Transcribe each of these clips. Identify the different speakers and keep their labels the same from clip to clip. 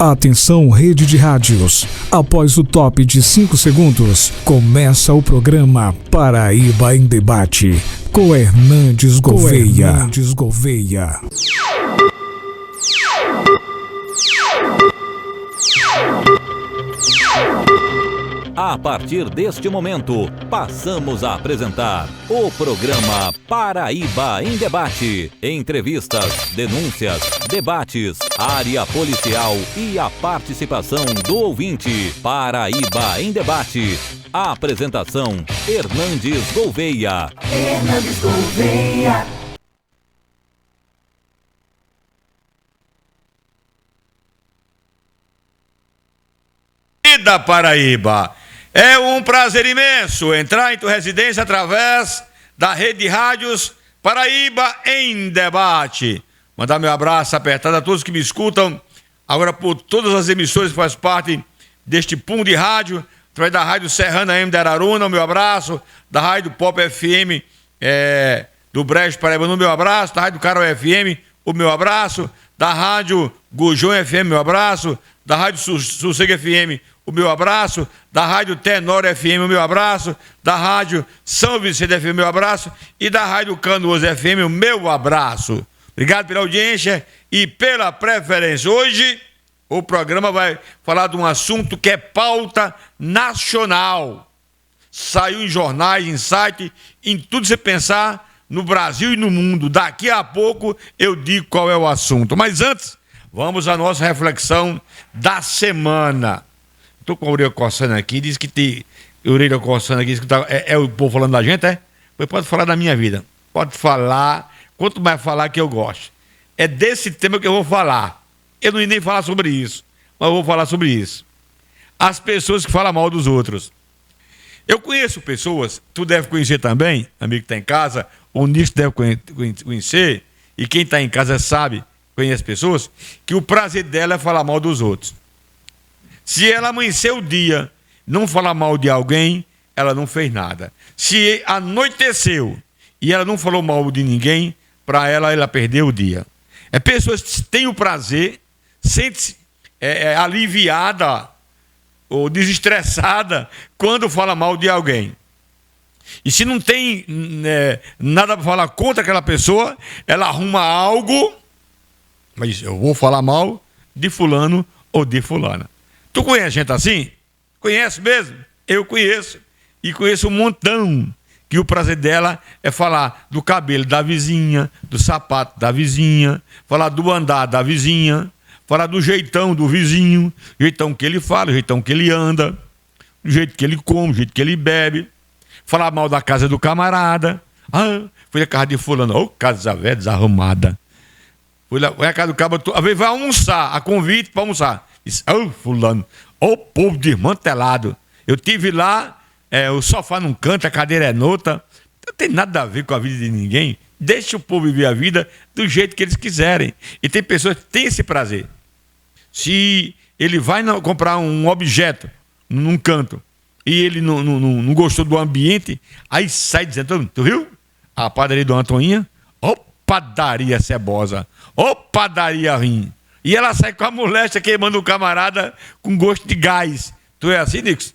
Speaker 1: Atenção, rede de rádios. Após o top de 5 segundos, começa o programa Paraíba em Debate, com Hernandes Gouveia.
Speaker 2: A partir deste momento, passamos a apresentar o programa Paraíba em Debate. Entrevistas, denúncias, debates, área policial e a participação do ouvinte. Paraíba em Debate. A apresentação, Hernandes Gouveia.
Speaker 3: Da Paraíba. É um prazer imenso entrar em tua residência através da rede de rádios Paraíba em Debate. Mandar meu abraço apertado a todos que me escutam agora por todas as emissoras que fazem parte deste pum de rádio, através da Rádio Serrana M de Araruna, o meu abraço, da Rádio Pop FM do Brejo Paraíba, o meu abraço, da Rádio Carol FM, o meu abraço, da Rádio Gujão FM, meu abraço, da Rádio Sossego FM, o meu abraço, da Rádio Tenor FM, o meu abraço, da Rádio São Vicente FM, o meu abraço, e da Rádio Canoas FM, o meu abraço. Obrigado pela audiência e pela preferência. Hoje o programa vai falar de um assunto que é pauta nacional. Saiu em jornais, em site, em tudo que você pensar, no Brasil e no mundo. Daqui a pouco eu digo qual é o assunto. Mas antes, vamos à nossa reflexão da semana. Estou com a orelha coçando aqui, diz que tem orelha coçando aqui, diz que é o povo falando da gente, é? Pois pode falar da minha vida. Pode falar, quanto mais falar que eu gosto. É desse tema que eu vou falar. Eu não ia nem falar sobre isso, mas eu vou falar sobre isso. As pessoas que falam mal dos outros. Eu conheço pessoas, tu deve conhecer também, amigo que está em casa, o Nisso deve conhecer, e quem está em casa sabe, conhece pessoas, que o prazer dela é falar mal dos outros. Se ela amanhecer o dia, não falar mal de alguém, ela não fez nada. Se anoiteceu e ela não falou mal de ninguém, para ela perdeu o dia. É pessoas que têm o prazer, sente-se aliviada ou desestressada quando fala mal de alguém. E se não tem nada para falar contra aquela pessoa, ela arruma algo, mas eu vou falar mal de fulano ou de fulana. Tu conhece gente assim? Conhece mesmo? Eu conheço. E conheço um montão que o prazer dela é falar do cabelo da vizinha, do sapato da vizinha, falar do andar da vizinha, falar do jeitão do vizinho, jeitão que ele fala, jeitão que ele anda, do jeito que ele come, do jeito que ele bebe, falar mal da casa do camarada. Ah, foi a casa de fulano, ô, casa velha desarrumada. Foi a casa do camarada, às vezes vai almoçar, a convite para almoçar. Diz, ô, fulano, ô, povo desmantelado. Eu tive lá, o sofá num canto, a cadeira é noutra. Não tem nada a ver com a vida de ninguém. Deixa o povo viver a vida do jeito que eles quiserem. E tem pessoas que têm esse prazer. Se ele vai comprar um objeto num canto e ele não gostou do ambiente, aí sai dizendo, tu viu? A padaria do Antoninha, ô padaria cebosa, ô padaria ruim. E ela sai com a moléstia queimando o camarada com gosto de gás. Tu é assim, Nix?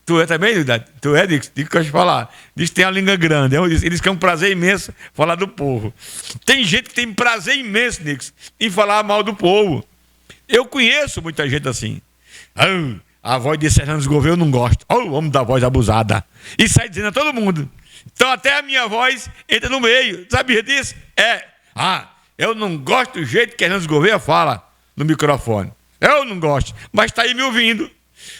Speaker 3: Tu é também, tu é, Nix? Diz que eu te falar. Diz que tem a língua grande. Eles que é um prazer imenso falar do povo. Tem gente que tem prazer imenso, Nix, em falar mal do povo. Eu conheço muita gente assim. Oh, a voz de Hernandes Gouveia eu não gosto. Oh, o homem da voz abusada. E sai dizendo a todo mundo. Então até a minha voz entra no meio. Sabia disso? Eu não gosto do jeito que Hernandes Gouveia fala no microfone. Eu não gosto, mas está aí me ouvindo.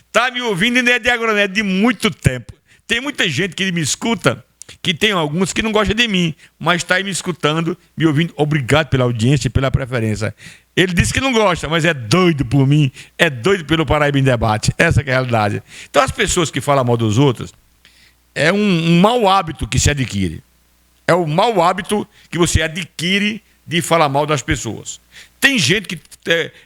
Speaker 3: Está me ouvindo e não é de agora, é de muito tempo. Tem muita gente que me escuta, que tem alguns que não gostam de mim, mas está aí me escutando, me ouvindo. Obrigado pela audiência e pela preferência. Ele disse que não gosta, mas é doido por mim, é doido pelo Paraíba em Debate. Essa que é a realidade. Então as pessoas que falam mal dos outros, é um mau hábito que se adquire. É o mau hábito que você adquire de falar mal das pessoas. Tem gente que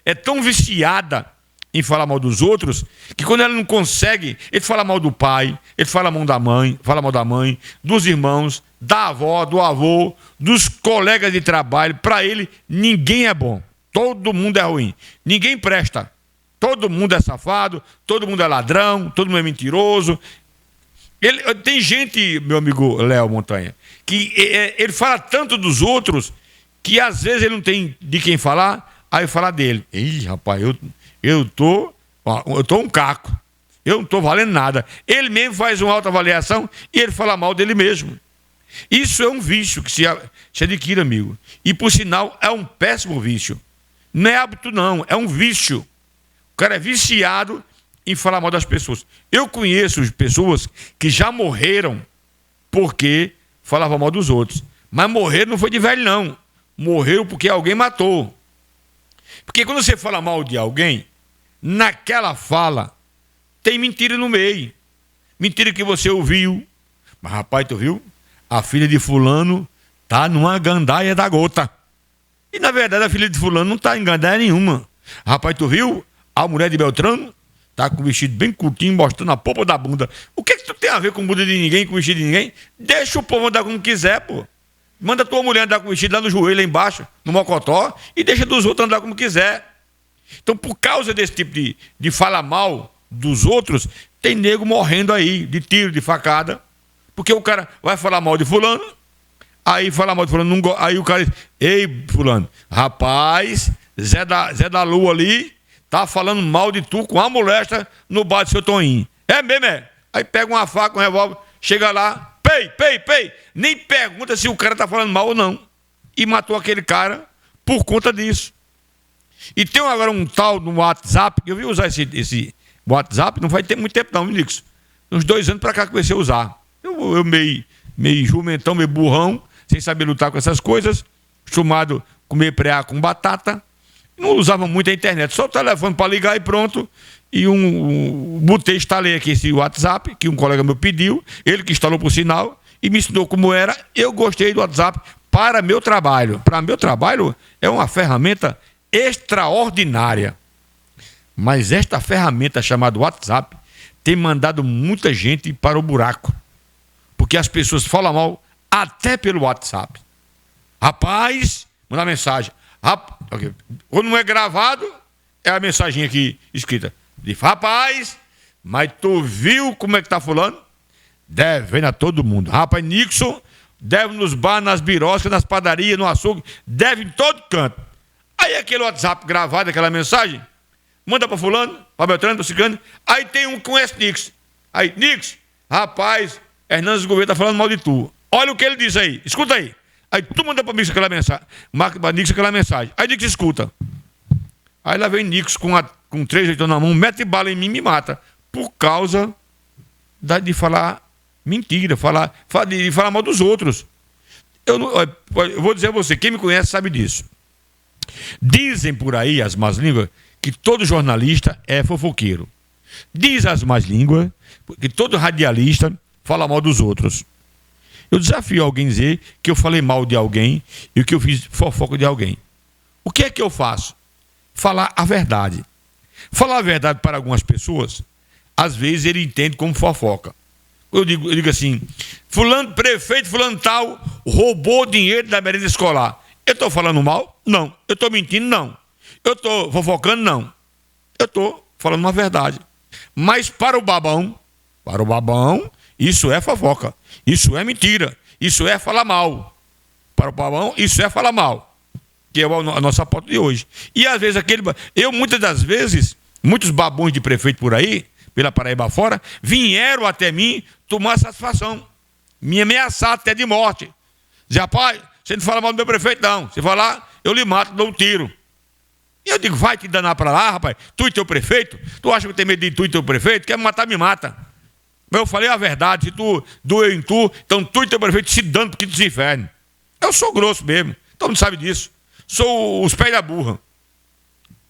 Speaker 3: é tão viciada em falar mal dos outros que quando ela não consegue, ele fala mal do pai, ele fala mal da mãe, dos irmãos, da avó, do avô, dos colegas de trabalho. Para ele, ninguém é bom. Todo mundo é ruim. Ninguém presta. Todo mundo é safado, todo mundo é ladrão, todo mundo é mentiroso. Tem gente, meu amigo Léo Montanha, que ele fala tanto dos outros que às vezes ele não tem de quem falar, aí fala dele. Ih, rapaz, eu tô um caco. Eu não estou valendo nada. Ele mesmo faz uma autoavaliação e ele fala mal dele mesmo. Isso é um vício que se adquire, amigo. E, por sinal, é um péssimo vício. Não é hábito, não. É um vício. O cara é viciado em falar mal das pessoas. Eu conheço pessoas que já morreram porque falavam mal dos outros. Mas morreram não foi de velho, não. Morreram porque alguém matou. Porque quando você fala mal de alguém, naquela fala, tem mentira no meio. Mentira que você ouviu. Mas, rapaz, tu viu? A filha de fulano tá numa gandaia da gota. E, na verdade, a filha de fulano não tá em gandaia nenhuma. Rapaz, tu viu? A mulher de Beltrano tá com o vestido bem curtinho, mostrando a polpa da bunda. O que tu tem a ver com bunda de ninguém, com o vestido de ninguém? Deixa o povo andar como quiser, pô. Manda tua mulher andar com o vestido lá no joelho, lá embaixo, no mocotó, e deixa dos outros andar como quiser. Então, por causa desse tipo de falar mal dos outros, tem nego morrendo aí, de tiro, de facada, porque o cara vai falar mal de fulano, aí fala mal de fulano, aí o cara diz, ei, fulano, rapaz, Zé da Lua ali, tá falando mal de tu com a molesta no bar do seu Toninho. É mesmo, é? Aí pega uma faca, um revólver, chega lá, pei, nem pergunta se o cara tá falando mal ou não, e matou aquele cara por conta disso. E tem agora um tal no WhatsApp, que eu vi usar esse WhatsApp, não vai ter muito tempo não, Nix. Uns 2 anos para cá que comecei a usar. Eu meio jumentão, meio burrão, sem saber lutar com essas coisas, acostumado a comer preá com batata. Não usava muito a internet, só o telefone para ligar e pronto. E instalei aqui esse WhatsApp, que um colega meu pediu, ele que instalou por sinal, e me ensinou como era. Eu gostei do WhatsApp para meu trabalho. Para meu trabalho é uma ferramenta extraordinária. Mas esta ferramenta chamada WhatsApp tem mandado muita gente para o buraco. Porque as pessoas falam mal até pelo WhatsApp. Rapaz, manda mensagem. Quando não é gravado, é a mensagem aqui escrita. Diz, rapaz, mas tu viu como é que tá fulano? Devendo a todo mundo. Rapaz, Nixon deve nos bar, nas biroscas, nas padarias, no açougue, deve em todo canto. Aí aquele WhatsApp gravado, aquela mensagem, manda para fulano, para Beltrano, para Ciclano. Aí tem um com esse Nix. Aí, Nix, rapaz, Hernandes Gouveia tá falando mal de tu. Olha o que ele diz aí, escuta aí. Aí tu manda para Nix aquela mensagem, marca para Nix aquela mensagem. Aí Nix escuta. Aí lá vem Nix com 3 leitões na mão, mete bala em mim e me mata. Por causa de falar mentira, de falar mal dos outros. Eu vou dizer a você, quem me conhece sabe disso. Dizem por aí as más línguas que todo jornalista é fofoqueiro. Diz as más línguas que todo radialista fala mal dos outros. Eu desafio alguém a dizer que eu falei mal de alguém e que eu fiz fofoca de alguém. O que é que eu faço? Falar a verdade. Falar a verdade para algumas pessoas, às vezes ele entende como fofoca. Eu digo assim, prefeito fulano tal roubou dinheiro da merenda escolar. Eu estou falando mal? Não. Eu estou mentindo? Não. Eu estou fofocando? Não. Eu estou falando uma verdade. Mas para o babão, isso é fofoca. Isso é mentira. Isso é falar mal. Para o babão, isso é falar mal. Que é a nossa pauta de hoje. E às vezes muitas das vezes, muitos babões de prefeito por aí, pela Paraíba fora, vieram até mim tomar satisfação. Me ameaçar até de morte. Dizer, rapaz, você não fala mal do meu prefeito, não. Se falar, eu lhe mato, dou um tiro. E eu digo, vai te danar pra lá, rapaz. Tu e teu prefeito? Tu acha que eu tenho medo de tu e teu prefeito? Quer me matar, me mata. Mas eu falei a verdade. Se tu doeu em tu, então tu e teu prefeito se dando porque dos infernos. Eu sou grosso mesmo. Todo mundo sabe disso. Sou os pés da burra.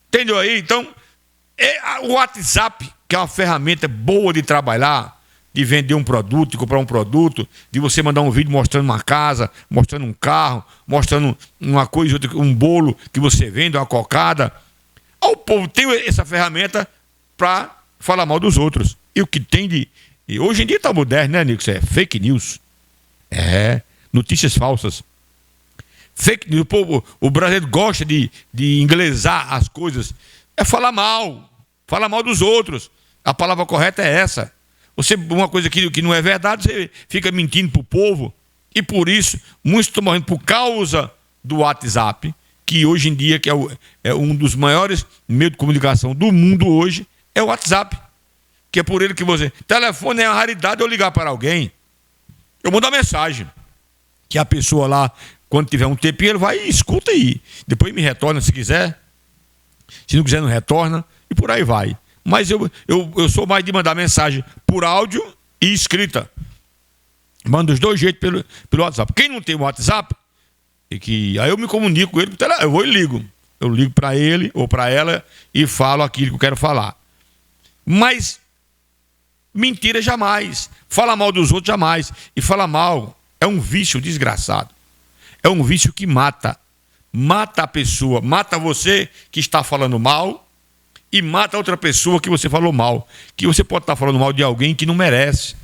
Speaker 3: Entendeu aí? Então, o WhatsApp, que é uma ferramenta boa de trabalhar, de vender um produto, de comprar um produto, de você mandar um vídeo mostrando uma casa, mostrando um carro, mostrando uma coisa, um bolo que você vende, uma cocada. O povo tem essa ferramenta para falar mal dos outros. E o que tem e hoje em dia está moderno, né, Nico? É fake news. Notícias falsas. Fake news. O brasileiro gosta de inglesar as coisas. É falar mal. Fala mal dos outros. A palavra correta é essa. Você, uma coisa que não é verdade, você fica mentindo para o povo. E por isso, muitos estão morrendo por causa do WhatsApp, que hoje em dia que é um dos maiores meios de comunicação do mundo hoje, é o WhatsApp. Que é por ele que você... Telefone é uma raridade eu ligar para alguém. Eu mando uma mensagem. Que a pessoa lá, quando tiver um tempinho, ele vai e escuta aí. Depois me retorna se quiser. Se não quiser, não retorna. E por aí vai. Mas eu sou mais de mandar mensagem por áudio e escrita. Mando os dois jeitos pelo WhatsApp. Quem não tem o WhatsApp, aí eu me comunico com ele, eu vou e ligo. Eu ligo para ele ou para ela e falo aquilo que eu quero falar. Mas mentira jamais. Fala mal dos outros jamais. E falar mal é um vício desgraçado. É um vício que mata. Mata a pessoa, mata você que está falando mal e mata outra pessoa que você falou mal. Que você pode estar falando mal de alguém que não merece.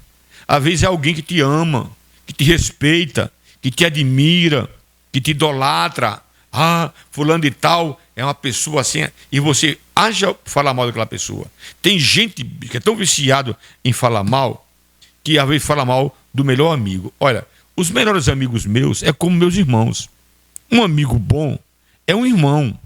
Speaker 3: Às vezes é alguém que te ama, que te respeita, que te admira, que te idolatra. Ah, fulano de tal é uma pessoa assim. E você acha falar mal daquela pessoa. Tem gente que é tão viciado em falar mal, que às vezes fala mal do melhor amigo. Olha, os melhores amigos meus é como meus irmãos. Um amigo bom é um irmão.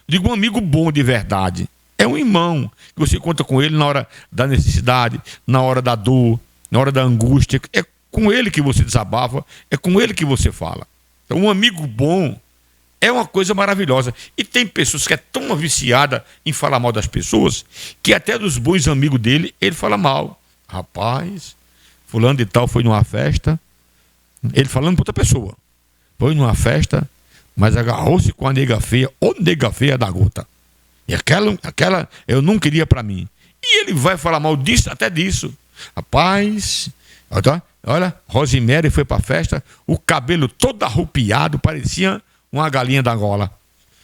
Speaker 3: Digo, um amigo bom de verdade é um irmão, que você conta com ele na hora da necessidade, na hora da dor, na hora da angústia. É com ele que você desabafa, é com ele que você fala. Então, um amigo bom é uma coisa maravilhosa. E tem pessoas que é tão viciada em falar mal das pessoas, que até dos bons amigos dele, ele fala mal. Rapaz, fulano de tal foi numa festa, ele falando para outra pessoa. Foi numa festa, mas agarrou-se com a nega feia, ou nega feia da gota. E aquela eu não queria para mim. E ele vai falar mal disso, até disso. Rapaz, olha, Rosemary foi para a festa, o cabelo todo arrupiado, parecia uma galinha da Angola.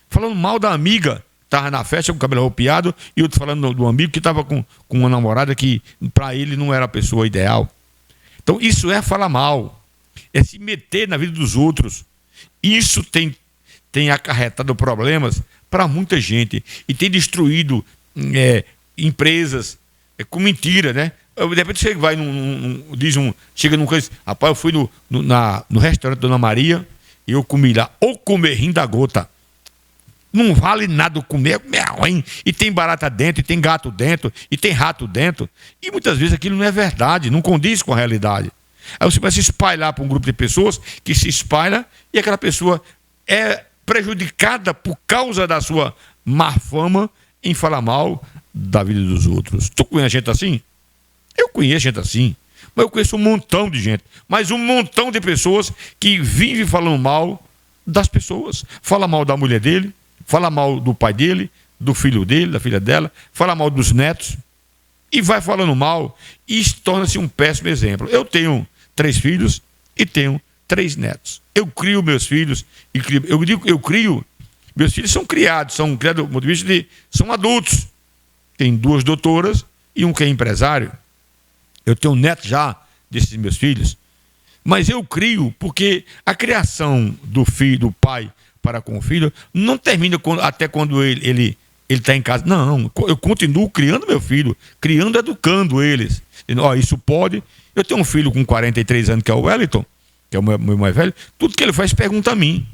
Speaker 3: Falando mal da amiga, estava na festa com o cabelo arrupiado, e eu falando do amigo que estava com uma namorada que para ele não era a pessoa ideal. Então isso é falar mal, é se meter na vida dos outros. Isso tem acarretado problemas para muita gente e tem destruído empresas com mentira, né? De repente você vai chega num coisa, rapaz, eu fui no restaurante Dona Maria e eu comi lá, ou comer rim da gota. Não vale nada comer ruim. E tem barata dentro, e tem gato dentro, e tem rato dentro. E muitas vezes aquilo não é verdade, não condiz com a realidade. Aí você vai se espalhar para um grupo de pessoas que se espalha e aquela pessoa é prejudicada por causa da sua má fama em falar mal da vida dos outros. Tu conhece gente assim? Eu conheço gente assim, mas eu conheço um montão de gente, mas um montão de pessoas que vivem falando mal das pessoas. Fala mal da mulher dele, fala mal do pai dele, do filho dele, da filha dela, fala mal dos netos e vai falando mal e torna-se um péssimo exemplo. Eu tenho 3 filhos e tenho 3 netos. Eu crio meus filhos, eu crio, meus filhos são criados do ponto de vista são adultos. Tem 2 doutoras e um que é empresário. Eu tenho um neto já desses meus filhos. Mas eu crio porque a criação do pai para com o filho, não termina até quando ele está em casa. Não, eu continuo criando meu filho, educando eles. Isso pode. Eu tenho um filho com 43 anos que é o Wellington, que é o meu mais velho. Tudo que ele faz pergunta a mim.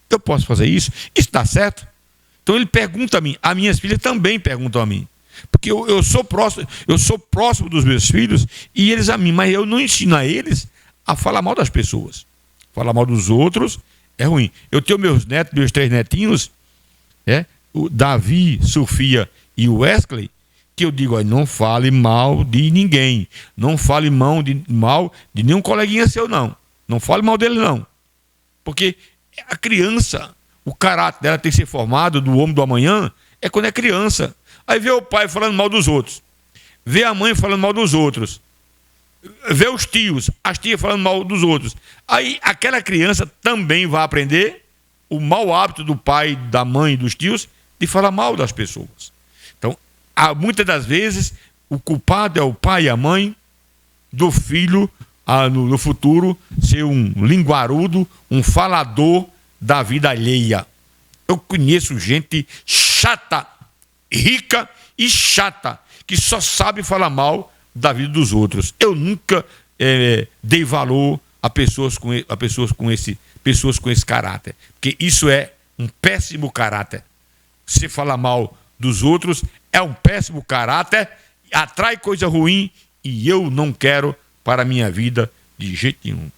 Speaker 3: Eu posso fazer isso? Isso dá certo? Então ele pergunta a mim. As minhas filhas também perguntam a mim. Porque eu sou próximo dos meus filhos e eles a mim, mas eu não ensino a eles a falar mal das pessoas. Falar mal dos outros é ruim. Eu tenho meus 3 netinhos, o Davi, Sofia e o Wesley, que eu digo, não fale mal de ninguém. Não fale mal de nenhum coleguinha seu, não. Não fale mal dele, não. Porque a criança, o caráter dela tem que ser formado do homem do amanhã, é quando é criança. Aí vê o pai falando mal dos outros. Vê a mãe falando mal dos outros. Vê os tios, as tias falando mal dos outros. Aí aquela criança também vai aprender o mau hábito do pai, da mãe e dos tios de falar mal das pessoas. Então, muitas das vezes, o culpado é o pai e a mãe do filho, no futuro, ser um linguarudo, um falador da vida alheia. Eu conheço gente chata, rica e chata, que só sabe falar mal da vida dos outros. Eu nunca dei valor a pessoas com esse caráter, porque isso é um péssimo caráter. Você falar mal dos outros é um péssimo caráter, atrai coisa ruim e eu não quero para a minha vida de jeito nenhum.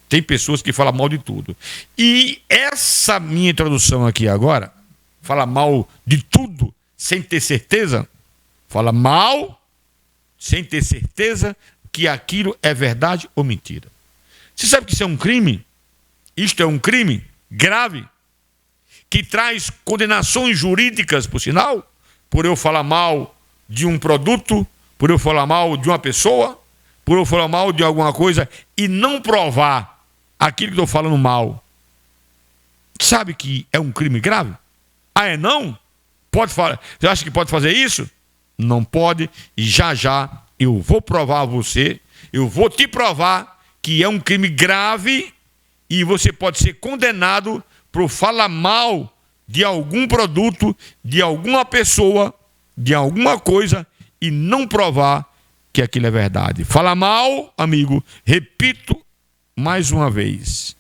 Speaker 3: Tem pessoas que falam mal de tudo. E essa minha introdução aqui agora, fala mal de tudo sem ter certeza, fala mal sem ter certeza que aquilo é verdade ou mentira. Você sabe que isso é um crime? Isto é um crime grave, que traz condenações jurídicas, por sinal, por eu falar mal de um produto, por eu falar mal de uma pessoa, por eu falar mal de alguma coisa e não provar aquilo que estou falando mal. Sabe que é um crime grave? Ah, é não? Pode falar. Você acha que pode fazer isso? Não pode, e já eu vou provar a você, eu vou te provar que é um crime grave e você pode ser condenado por falar mal de algum produto, de alguma pessoa, de alguma coisa e não provar que aquilo é verdade. Falar mal, amigo, repito mais uma vez,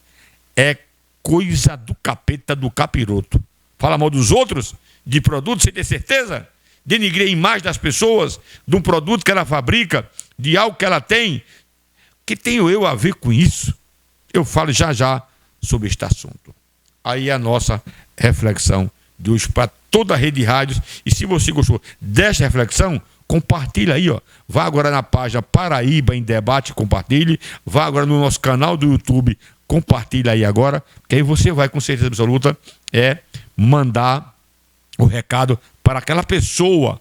Speaker 3: é coisa do capeta, do capiroto. Falar mal dos outros, de produtos sem ter certeza, denigrir a imagem das pessoas, de um produto que ela fabrica, de algo que ela tem. Que tenho eu a ver com isso? Eu falo já sobre este assunto. Aí é a nossa reflexão de hoje para toda a rede de rádios. E se você gostou desta reflexão, compartilha aí, ó. Vá agora na página Paraíba em Debate, compartilhe. Vá agora no nosso canal do YouTube, compartilha aí agora, que aí você vai com certeza absoluta mandar o recado para aquela pessoa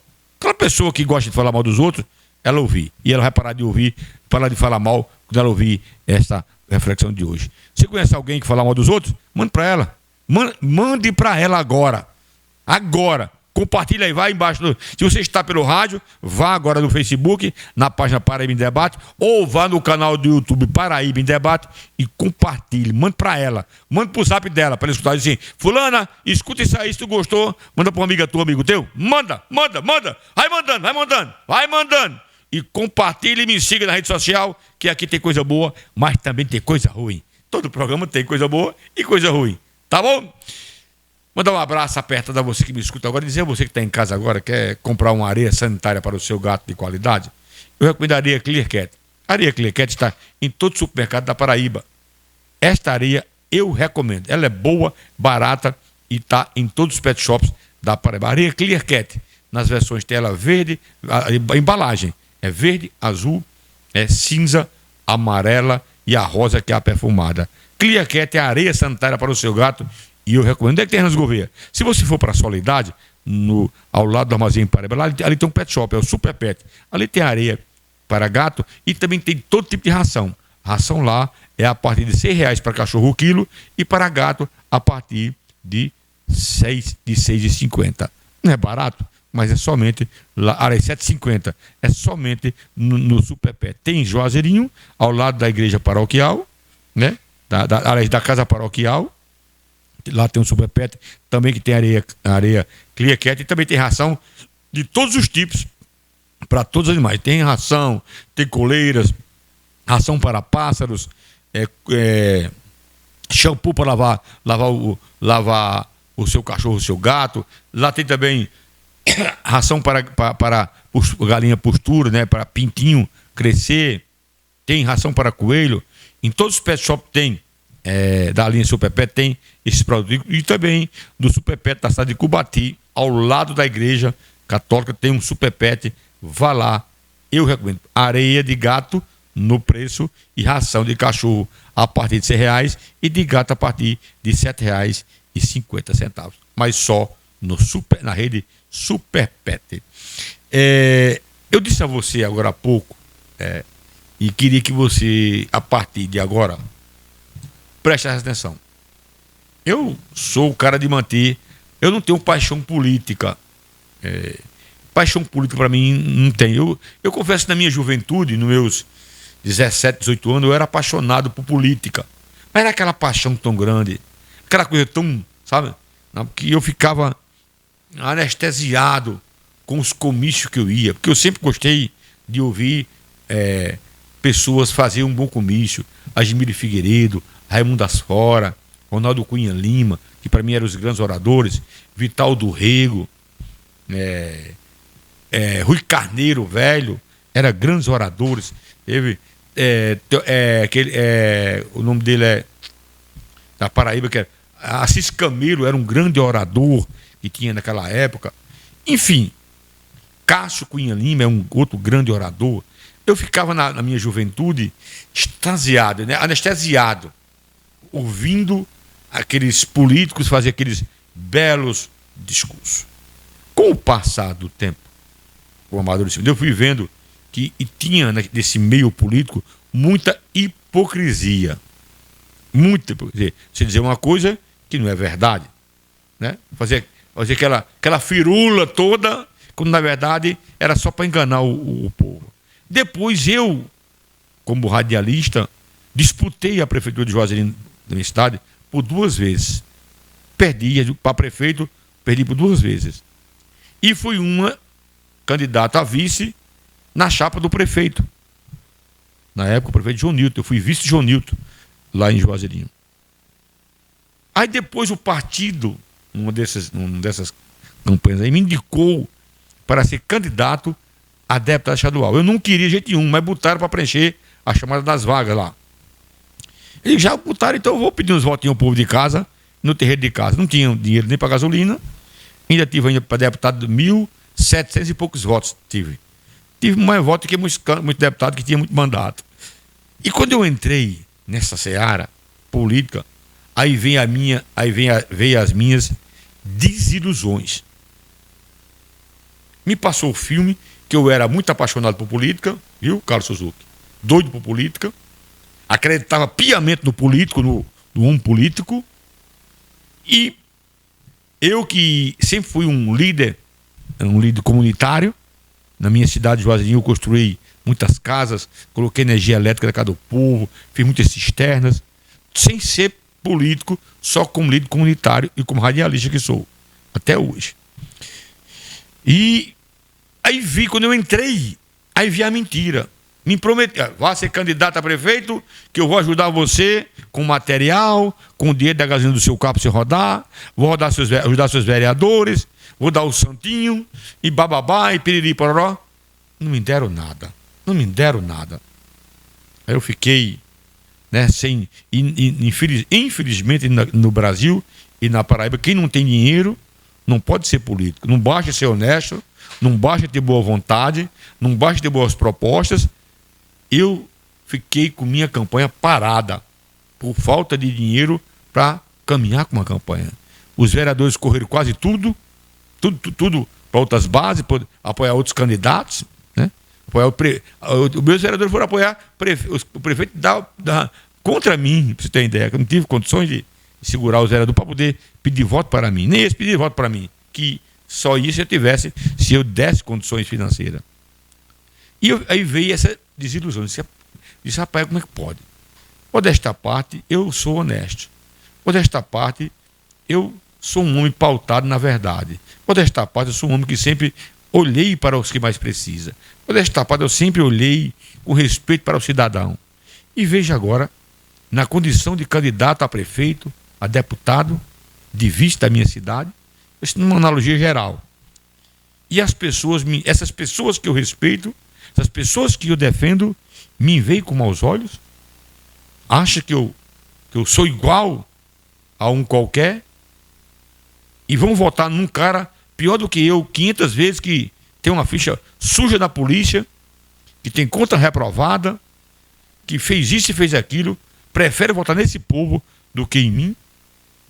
Speaker 3: que gosta de falar mal dos outros, ela ouvir. E ela vai parar de ouvir, parar de falar mal quando ela ouvir essa reflexão de hoje. Você conhece alguém que fala mal dos outros? Mande para ela. Mande para ela agora. Agora. Compartilha aí, vai embaixo. Se você está pelo rádio, vá agora no Facebook, na página Paraíba em Debate, ou vá no canal do YouTube Paraíba em Debate e compartilhe. Mande para ela. Mande pro zap dela, para ela escutar assim: fulana, escuta isso aí, se tu gostou, manda para uma amiga tua, amigo teu. Manda. Vai mandando. E compartilhe e me siga na rede social, que aqui tem coisa boa, mas também tem coisa ruim. Todo programa tem coisa boa e coisa ruim. Tá bom? Mandar um abraço apertado a você que me escuta agora. Dizer a você que está em casa agora, quer comprar uma areia sanitária para o seu gato de qualidade, eu recomendo a areia Clear Cat. A areia Clear Cat está em todo supermercado da Paraíba. Esta areia eu recomendo. Ela é boa, barata e está em todos os pet shops da Paraíba. A areia Clear Cat, nas versões tela verde, a embalagem é verde, azul, cinza, amarela e a rosa, que é a perfumada. Clear Cat é a areia sanitária para o seu gato. E eu recomendo. Onde é que tem Renas Gouveia? Se você for para a Soledade, ao lado do Armazém Paraíba, ali tem um pet shop, é o Super Pet. Ali tem areia para gato e também tem todo tipo de ração. A ração lá é a partir de R$6 para cachorro o quilo e para gato a partir de R$6,50. Não é barato, mas é somente lá, R$7,50. É somente no Super Pet. Tem em Juazeirinho, ao lado da igreja paroquial, né? Da casa paroquial. Lá tem um Super Pet também, que tem areia Clear Cat, e também tem ração de todos os tipos para todos os animais. Tem ração, tem coleiras, ração para pássaros, shampoo para lavar o seu cachorro, o seu gato. Lá tem também ração para galinha postura, né, para pintinho crescer. Tem ração para coelho. Em todos os pet shops tem. Da linha Super Pet tem esses produtos. E também do Super Pet da cidade de Cubati, ao lado da igreja católica, tem um Super Pet. Vá lá, eu recomendo. Areia de gato no preço e ração de cachorro a partir de R$6 e de gato a partir de R$7,50. Mas só na rede Super Pet. Eu disse a você agora há pouco, e queria que você, a partir de agora, preste atenção. Eu sou o cara de manter. Eu não tenho paixão política. Paixão política para mim não tem. Eu confesso que na minha juventude, nos meus 17, 18 anos, eu era apaixonado por política. Mas era aquela paixão tão grande, aquela coisa tão, sabe? Que eu ficava anestesiado com os comícios que eu ia, porque eu sempre gostei de ouvir pessoas fazer um bom comício. Admílio Figueiredo, Raimundo Asfora, Ronaldo Cunha Lima, que para mim eram os grandes oradores, Vital do Rego, Rui Carneiro Velho, eram grandes oradores. Teve o nome dele é da Paraíba, que era Assis Camelo, era um grande orador que tinha naquela época. Enfim, Cássio Cunha Lima é um outro grande orador. Eu ficava na minha juventude extasiado, né? Anestesiado, ouvindo aqueles políticos fazer aqueles belos discursos. Com o passar do tempo, o amadurecimento, eu fui vendo que tinha nesse meio político muita hipocrisia. Muita hipocrisia. Você dizer uma coisa que não é verdade, né? Fazer aquela firula toda, quando na verdade era só para enganar o povo. Depois eu, como radialista, disputei a prefeitura de Juazeiro da minha cidade por 2 vezes. Perdi para prefeito, perdi por 2 vezes. E fui uma candidata a vice na chapa do prefeito. Na época, o prefeito João Nilton. Eu fui vice de João Nilton, lá em Juazeirinho. Aí depois o partido, numa dessas campanhas aí, me indicou para ser candidato a deputado estadual. Eu não queria de jeito nenhum, mas botaram para preencher a chamada das vagas lá. Eles já botaram, então eu vou pedir uns votinhos ao povo de casa, no terreiro de casa. Não tinha dinheiro nem para gasolina. Ainda tive para deputado 1.700 e poucos votos. Tive mais votos que muitos deputados que tinham muito mandato. E quando eu entrei nessa seara política, aí veio as minhas desilusões. Me passou o filme que eu era muito apaixonado por política, viu, Carlos Suzuki? Doido por política, acreditava piamente no político, no homem político, e eu que sempre fui um líder comunitário, na minha cidade de Juazeirinho eu construí muitas casas, coloquei energia elétrica na casa do povo, fiz muitas cisternas, sem ser político, só como líder comunitário e como radialista que sou, até hoje. E aí quando eu entrei, aí vi a mentira. Me prometeu, vá ser candidato a prefeito, que eu vou ajudar você com material, com o dinheiro da gasolina do seu carro para você rodar, vou ajudar seus vereadores, vou dar o santinho, e bababá, e piriri, pororó. Não me deram nada. Aí eu fiquei, né, infelizmente no Brasil e na Paraíba, quem não tem dinheiro não pode ser político. Não basta ser honesto, não basta ter boa vontade, não basta ter boas propostas. Eu fiquei com minha campanha parada por falta de dinheiro para caminhar com uma campanha. Os vereadores correram quase tudo para outras bases, para apoiar outros candidatos, né? Os meus vereadores foram apoiar o prefeito contra mim, para você ter ideia, que eu não tive condições de segurar os vereadores para poder pedir voto para mim. Nem eles pediram voto para mim, que só isso se eu desse condições financeiras. E aí veio essa desilusão. Disse, rapaz, como é que pode? Modesta parte, eu sou honesto. Modesta parte, eu sou um homem pautado na verdade. Modesta parte, eu sou um homem que sempre olhei para os que mais precisam. Modesta parte, eu sempre olhei com respeito para o cidadão. E veja agora, na condição de candidato a prefeito, a deputado, de vice da minha cidade, isso numa analogia geral. E essas pessoas que eu respeito, essas pessoas que eu defendo, me veem com maus olhos, acham que eu sou igual a um qualquer, e vão votar num cara pior do que eu 500 vezes, que tem uma ficha suja da polícia, que tem conta reprovada, que fez isso e fez aquilo, prefere votar nesse povo do que em mim.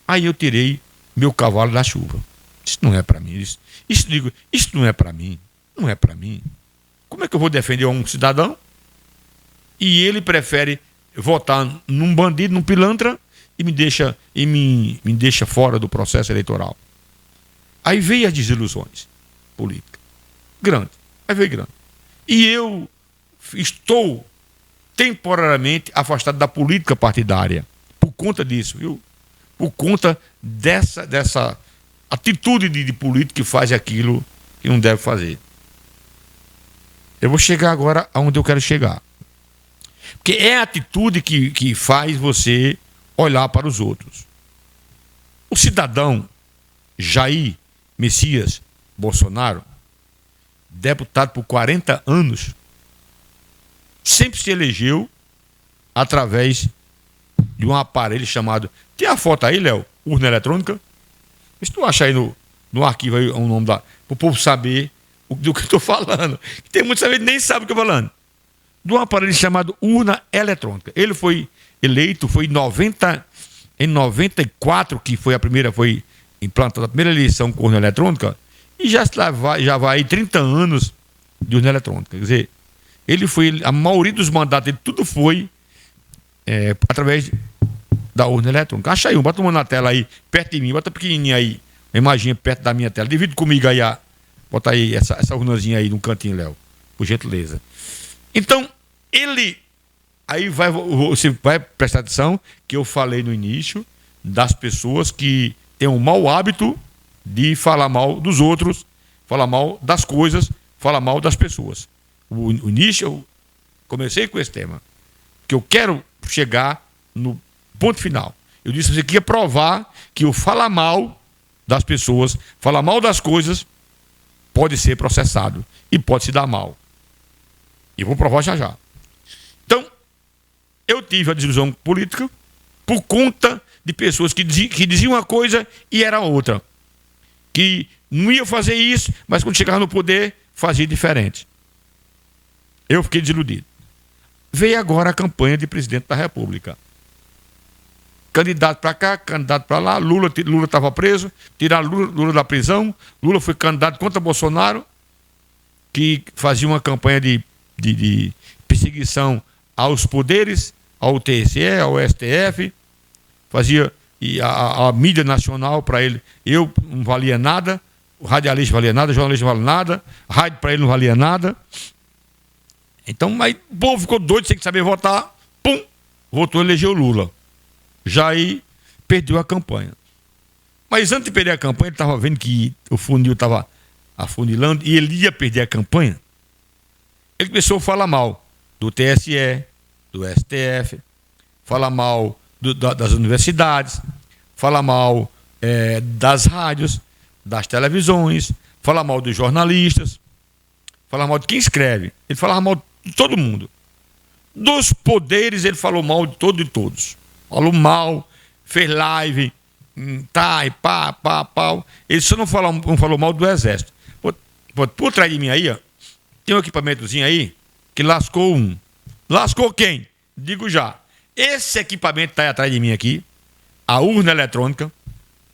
Speaker 3: Aí eu tirei meu cavalo da chuva. Isso não é para mim. Isso não é para mim. Não é para mim. Como é que eu vou defender um cidadão e ele prefere votar num bandido, num pilantra, e me deixa fora do processo eleitoral? Aí veio as desilusões políticas. Grande. Aí veio grande. E eu estou temporariamente afastado da política partidária por conta disso, viu? Por conta dessa atitude de político que faz aquilo que não deve fazer. Eu vou chegar agora aonde eu quero chegar. Porque é a atitude que faz você olhar para os outros. O cidadão Jair Messias Bolsonaro, deputado por 40 anos, sempre se elegeu através de um aparelho chamado... Tem a foto aí, Léo? Urna eletrônica? Se tu achar aí no arquivo aí o nome para o povo saber do que eu estou falando. Tem muitos que nem sabem o que eu estou falando. De um aparelho chamado urna eletrônica. Ele foi eleito, foi em 94, que foi foi implantada a primeira eleição com urna eletrônica, e já vai aí 30 anos de urna eletrônica. Quer dizer, a maioria dos mandatos dele, tudo foi através da urna eletrônica. Acha aí, bota uma na tela aí, perto de mim, bota pequenininha aí, a imagem perto da minha tela. Divide comigo aí, bota aí essa urnazinha aí no cantinho, Léo, por gentileza. Então, aí você vai prestar atenção que eu falei no início das pessoas que têm um mau hábito de falar mal dos outros, falar mal das coisas, falar mal das pessoas. O início, eu comecei com esse tema, que eu quero chegar no ponto final. Eu disse que você queria provar que o falar mal das pessoas, falar mal das coisas, pode ser processado e pode se dar mal. E vou provar já já. Então, eu tive a desilusão política por conta de pessoas que diziam uma coisa e era outra. Que não ia fazer isso, mas quando chegava no poder, fazia diferente. Eu fiquei desiludido. Veio agora a campanha de presidente da República. Candidato para cá, candidato para lá. Lula estava preso, tiraram Lula da prisão. Lula foi candidato contra Bolsonaro, que fazia uma campanha de perseguição aos poderes, ao TSE, ao STF, fazia a mídia nacional para ele. Eu não valia nada, o radialista valia nada, o jornalista não valia nada, rádio para ele não valia nada. Então, aí o povo ficou doido, sem saber votar, pum, votou e elegeu Lula. Jair perdeu a campanha. Mas antes de perder a campanha, ele estava vendo que o funil estava afunilando e ele ia perder a campanha. Ele começou a falar mal do TSE, do STF, fala mal das universidades, fala mal das rádios, das televisões, fala mal dos jornalistas, fala mal de quem escreve. Ele falava mal de todo mundo. Dos poderes, ele falou mal de todos e todos. Falou mal, fez live, pau. Ele só não falou mal do Exército. Por trás de mim aí, tem um equipamentozinho aí que lascou um. Lascou quem? Digo já. Esse equipamento está aí atrás de mim aqui, a urna eletrônica,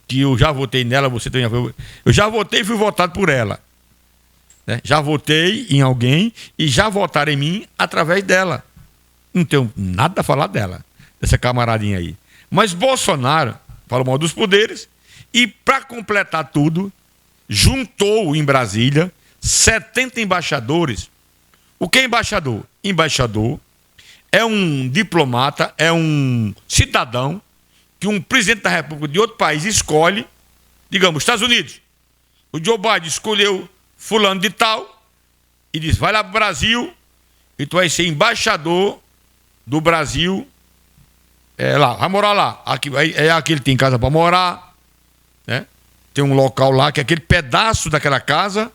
Speaker 3: que eu já votei nela, você também já foi. Eu já votei e fui votado por ela. Né? Já votei em alguém e já votaram em mim através dela. Não tenho nada a falar dela, dessa camaradinha aí. Mas Bolsonaro falou mal dos poderes e, para completar tudo, juntou em Brasília 70 embaixadores. O que é embaixador? Embaixador é um diplomata, é um cidadão que um presidente da República de outro país escolhe, digamos, Estados Unidos. O Joe Biden escolheu fulano de tal e diz, vai lá para o Brasil e tu vai ser embaixador do Brasil, lá, vai morar lá. Aqui ele tem casa para morar, né? Tem um local lá que aquele pedaço daquela casa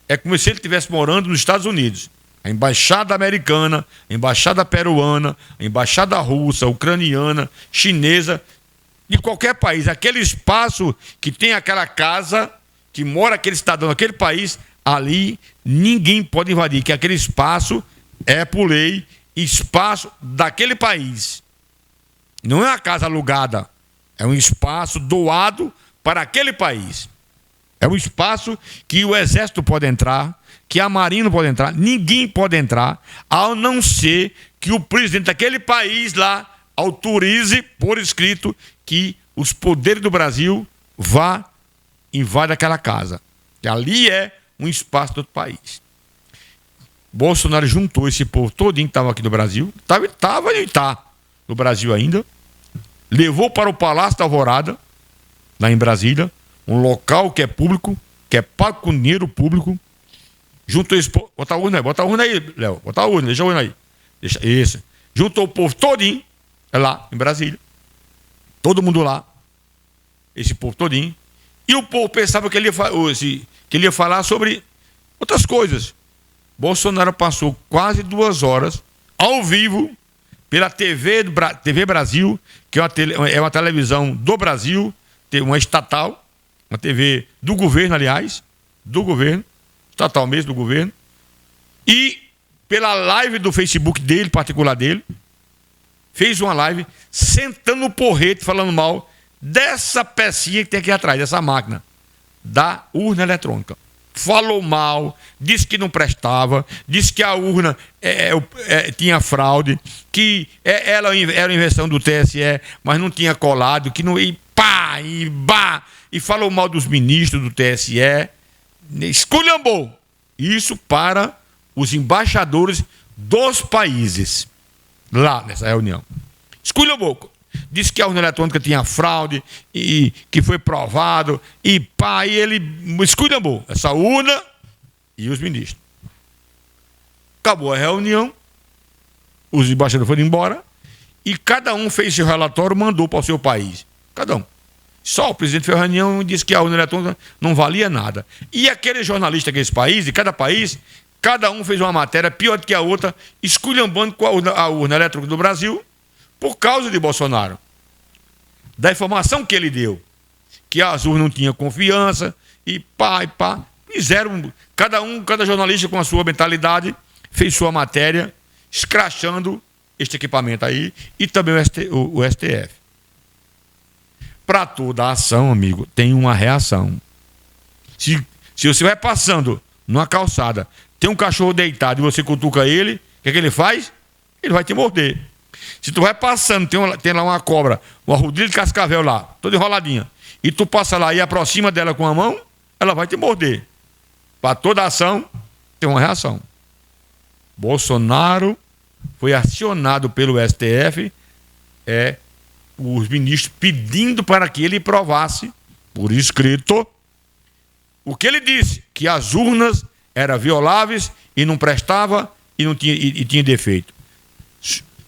Speaker 3: é como se ele estivesse morando nos Estados Unidos. A embaixada americana, a embaixada peruana, a embaixada russa, ucraniana, chinesa, de qualquer país. Aquele espaço que tem aquela casa, que mora aquele cidadão naquele país, ali ninguém pode invadir, que aquele espaço é, por lei, espaço daquele país. Não é uma casa alugada, é um espaço doado para aquele país. É um espaço que o Exército pode entrar, que a Marinha não pode entrar, ninguém pode entrar, a não ser que o presidente daquele país lá autorize por escrito que os poderes do Brasil invadam aquela casa. Que ali é um espaço do outro país. Bolsonaro juntou esse povo todinho que estava aqui no Brasil, estava e está no Brasil ainda, levou para o Palácio da Alvorada, lá em Brasília, um local que é público, que é pago com dinheiro público, juntou esse povo, bota a urna aí, Léo, bota a urna, deixa a urna aí. Isso. Juntou o povo todinho, lá em Brasília, todo mundo lá, esse povo todinho, e o povo pensava que ele ia falar sobre outras coisas. Bolsonaro passou quase 2 horas ao vivo pela TV Brasil, que é uma televisão do Brasil, uma estatal, uma TV do governo, aliás, do governo, estatal mesmo do governo, e pela live do Facebook dele, particular dele, fez uma live sentando no porrete, falando mal dessa pecinha que tem aqui atrás, dessa máquina, da urna eletrônica. Falou mal, disse que não prestava, disse que a urna tinha fraude, que ela era uma invenção do TSE, mas não tinha colado, que não. E falou mal dos ministros do TSE, esculhambou. Isso para os embaixadores dos países, lá nessa reunião. Esculhambou. Disse que a urna eletrônica tinha fraude e que foi provado e ele esculhambou essa urna e os ministros. Acabou a reunião, os embaixadores foram embora e cada um fez seu relatório, mandou para o seu país. Cada um. Só o presidente fez a reunião e disse que a urna eletrônica não valia nada. E aquele jornalista daquele país, de cada país, cada um fez uma matéria pior do que a outra, esculhambando com a urna eletrônica do Brasil, por causa de Bolsonaro. Da informação que ele deu. Que as urnas não tinham confiança. E fizeram. Cada jornalista com a sua mentalidade fez sua matéria escrachando este equipamento aí. E também o STF. Para toda ação, amigo, tem uma reação. Se você vai passando numa calçada, tem um cachorro deitado e você cutuca ele, o que é que ele faz? Ele vai te morder. Se tu vai passando, tem lá uma cobra, uma rodilha de cascavel lá, toda enroladinha, e tu passa lá e aproxima dela com a mão, ela vai te morder. Para toda ação, tem uma reação. Bolsonaro foi acionado pelo STF, os ministros pedindo para que ele provasse, por escrito, o que ele disse, que as urnas eram violáveis e não prestava e tinha defeito.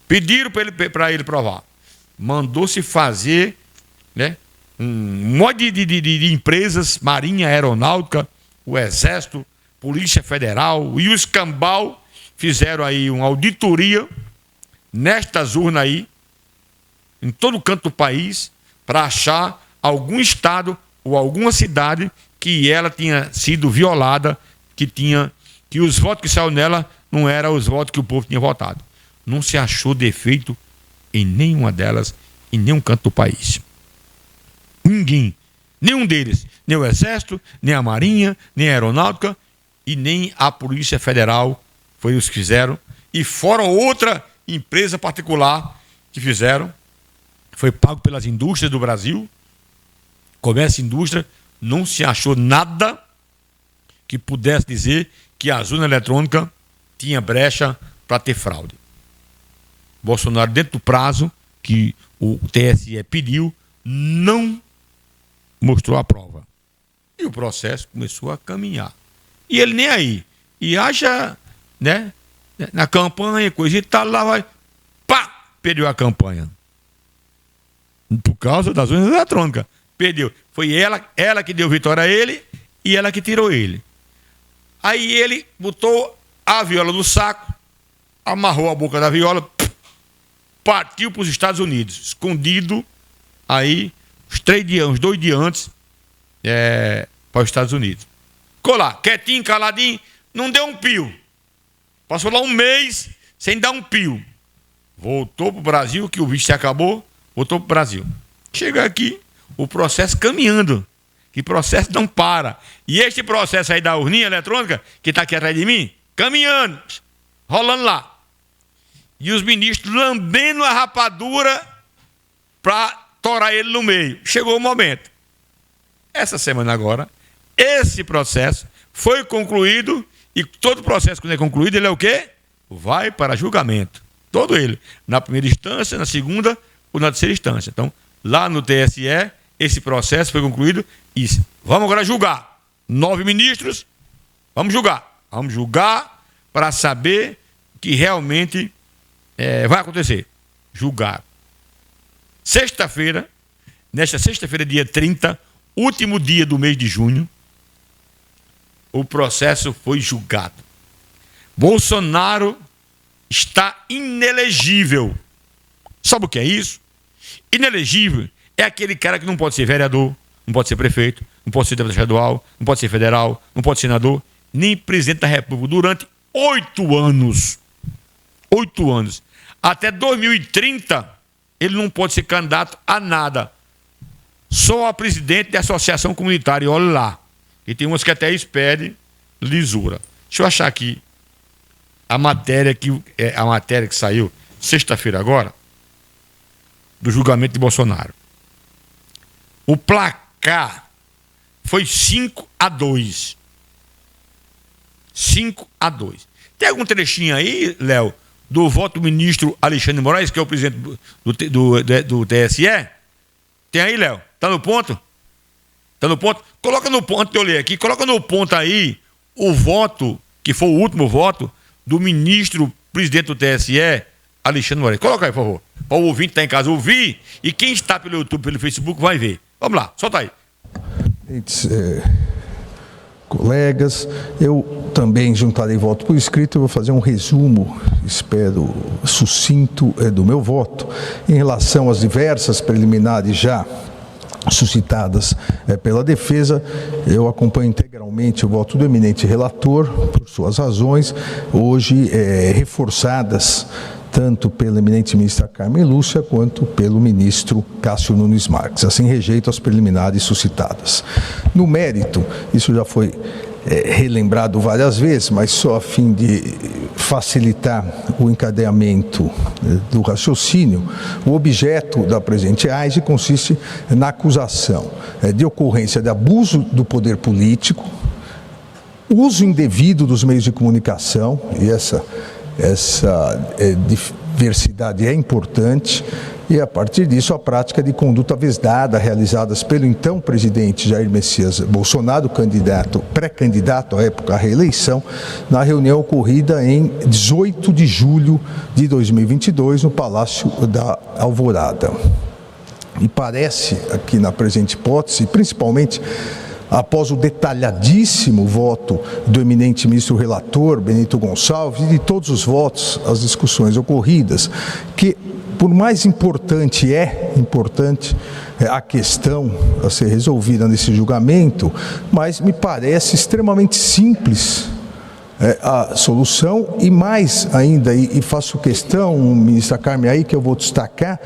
Speaker 3: Pediram para ele provar. Mandou-se fazer, né, um monte de empresas, Marinha, Aeronáutica, o Exército, Polícia Federal e o Escambau fizeram aí uma auditoria nestas urnas aí, em todo canto do país, para achar algum estado ou alguma cidade que ela tinha sido violada, que os votos que saíram nela não eram os votos que o povo tinha votado. Não se achou defeito em nenhuma delas, em nenhum canto do país. Ninguém, nenhum deles, nem o Exército, nem a Marinha, nem a Aeronáutica e nem a Polícia Federal foi os que fizeram. E fora outra empresa particular que fizeram, foi pago pelas indústrias do Brasil, comércio e indústria, não se achou nada que pudesse dizer que a urna eletrônica tinha brecha para ter fraude. Bolsonaro, dentro do prazo que o TSE pediu, não mostrou a prova. E o processo começou a caminhar. E ele nem aí. E acha, né, na campanha, coisa e tal, lá vai, perdeu a campanha. Por causa das urnas eletrônicas. Perdeu. Foi ela que deu vitória a ele e ela que tirou ele. Aí ele botou a viola no saco, amarrou a boca da viola, partiu para os Estados Unidos, escondido aí uns 2 dias antes para os Estados Unidos. Ficou lá, quietinho, caladinho, não deu um pio. Passou lá um mês sem dar um pio. Voltou para o Brasil, que o bicho se acabou, voltou para o Brasil. Chega aqui, o processo caminhando, que processo não para. E este processo aí da urninha eletrônica, que está aqui atrás de mim, caminhando, rolando lá. E os ministros lambendo a rapadura para torar ele no meio. Chegou o momento. Essa semana agora, esse processo foi concluído e todo processo quando é concluído, ele é o quê? Vai para julgamento. Todo ele. Na primeira instância, na segunda ou na terceira instância. Então, lá no TSE, esse processo foi concluído e vamos agora julgar. 9 ministros. Vamos julgar para saber o que realmente vai acontecer. Julgar. Nesta sexta-feira, dia 30, último dia do mês de junho, o processo foi julgado. Bolsonaro está inelegível. Sabe o que é isso? Inelegível é aquele cara que não pode ser vereador, não pode ser prefeito, não pode ser deputado estadual, não pode ser federal, não pode ser senador, nem presidente da República durante 8 anos. 8 anos. Até 2030, ele não pode ser candidato a nada. Só a presidente da associação comunitária, olha lá. E tem umas que até pedem lisura. Deixa eu achar aqui a matéria que saiu sexta-feira agora, do julgamento de Bolsonaro. O placar foi 5-2. 5-2. Tem algum trechinho aí, Léo, do voto do ministro Alexandre de Moraes, que é o presidente do TSE? Tem aí, Léo? Tá no ponto? Tá no ponto? Coloca no ponto, eu leio aqui, coloca no ponto aí o voto, que foi o último voto, do ministro presidente do TSE, Alexandre de Moraes. Coloca aí, por favor. Para o ouvinte que está em casa ouvir, e quem está pelo YouTube, pelo Facebook, vai ver. Vamos lá, solta aí.
Speaker 4: Colegas, eu também juntarei voto por escrito. Eu vou fazer um resumo, espero sucinto, do meu voto em relação às diversas preliminares já suscitadas pela defesa. Eu acompanho integralmente o voto do eminente relator, por suas razões, hoje reforçadas tanto pela eminente ministra Carmen Lúcia quanto pelo ministro Cássio Nunes Marques. Assim, rejeito as preliminares suscitadas. No mérito, isso já foi relembrado várias vezes, mas só a fim de facilitar o encadeamento do raciocínio, o objeto da presente AISE consiste na acusação de ocorrência de abuso do poder político, uso indevido dos meios de comunicação, e essa diversidade é importante, e a partir disso a prática de conduta vesdada realizadas pelo então presidente Jair Messias Bolsonaro, pré-candidato à época à reeleição, na reunião ocorrida em 18 de julho de 2022 no Palácio da Alvorada. E parece aqui na presente hipótese, principalmente após o detalhadíssimo voto do eminente ministro relator, Benito Gonçalves, e de todos os votos, as discussões ocorridas, que, por mais importante a questão a ser resolvida nesse julgamento, mas me parece extremamente simples a solução, e mais ainda, e faço questão, ministra Carmen, aí que eu vou destacar,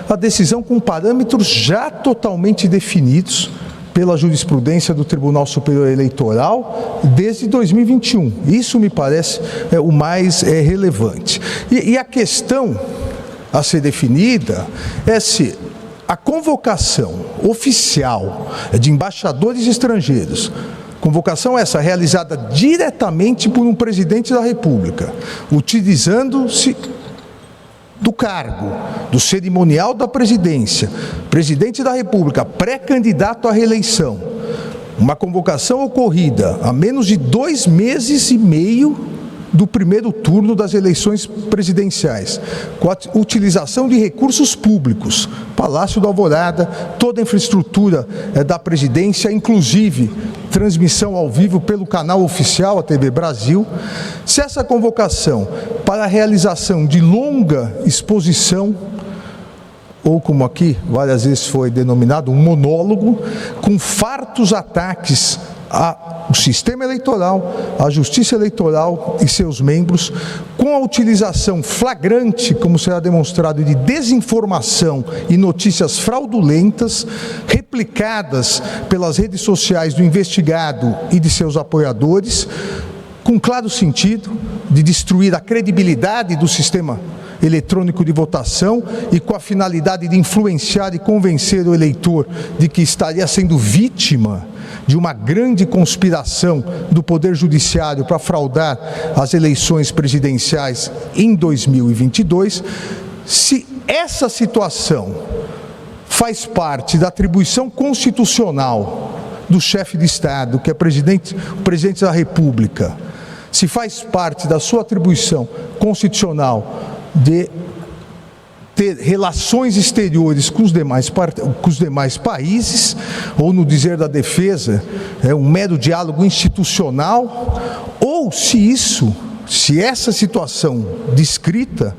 Speaker 4: a decisão com parâmetros já totalmente definidos pela jurisprudência do Tribunal Superior Eleitoral desde 2021. Isso me parece o mais relevante. E a questão a ser definida é se a convocação oficial de embaixadores estrangeiros, convocação essa realizada diretamente por um presidente da República, utilizando-se do cargo, do cerimonial da presidência, presidente da República, pré-candidato à reeleição, uma convocação ocorrida há menos de 2 meses e meio do primeiro turno das eleições presidenciais, com a utilização de recursos públicos, Palácio da Alvorada, toda a infraestrutura da presidência, inclusive transmissão ao vivo pelo canal oficial, a TV Brasil. Se essa convocação para a realização de longa exposição, ou como aqui várias vezes foi denominado, um monólogo, com fartos ataques ao sistema eleitoral, à justiça eleitoral e seus membros, com a utilização flagrante, como será demonstrado, de desinformação e notícias fraudulentas, replicadas pelas redes sociais do investigado e de seus apoiadores, com claro sentido de destruir a credibilidade do sistema eletrônico de votação e com a finalidade de influenciar e convencer o eleitor de que estaria sendo vítima de uma grande conspiração do Poder Judiciário para fraudar as eleições presidenciais em 2022, se essa situação faz parte da atribuição constitucional do chefe de Estado, que é o presidente da República, se faz parte da sua atribuição constitucional de ter relações exteriores com os demais países, ou no dizer da defesa, é um mero diálogo institucional, ou se essa situação descrita,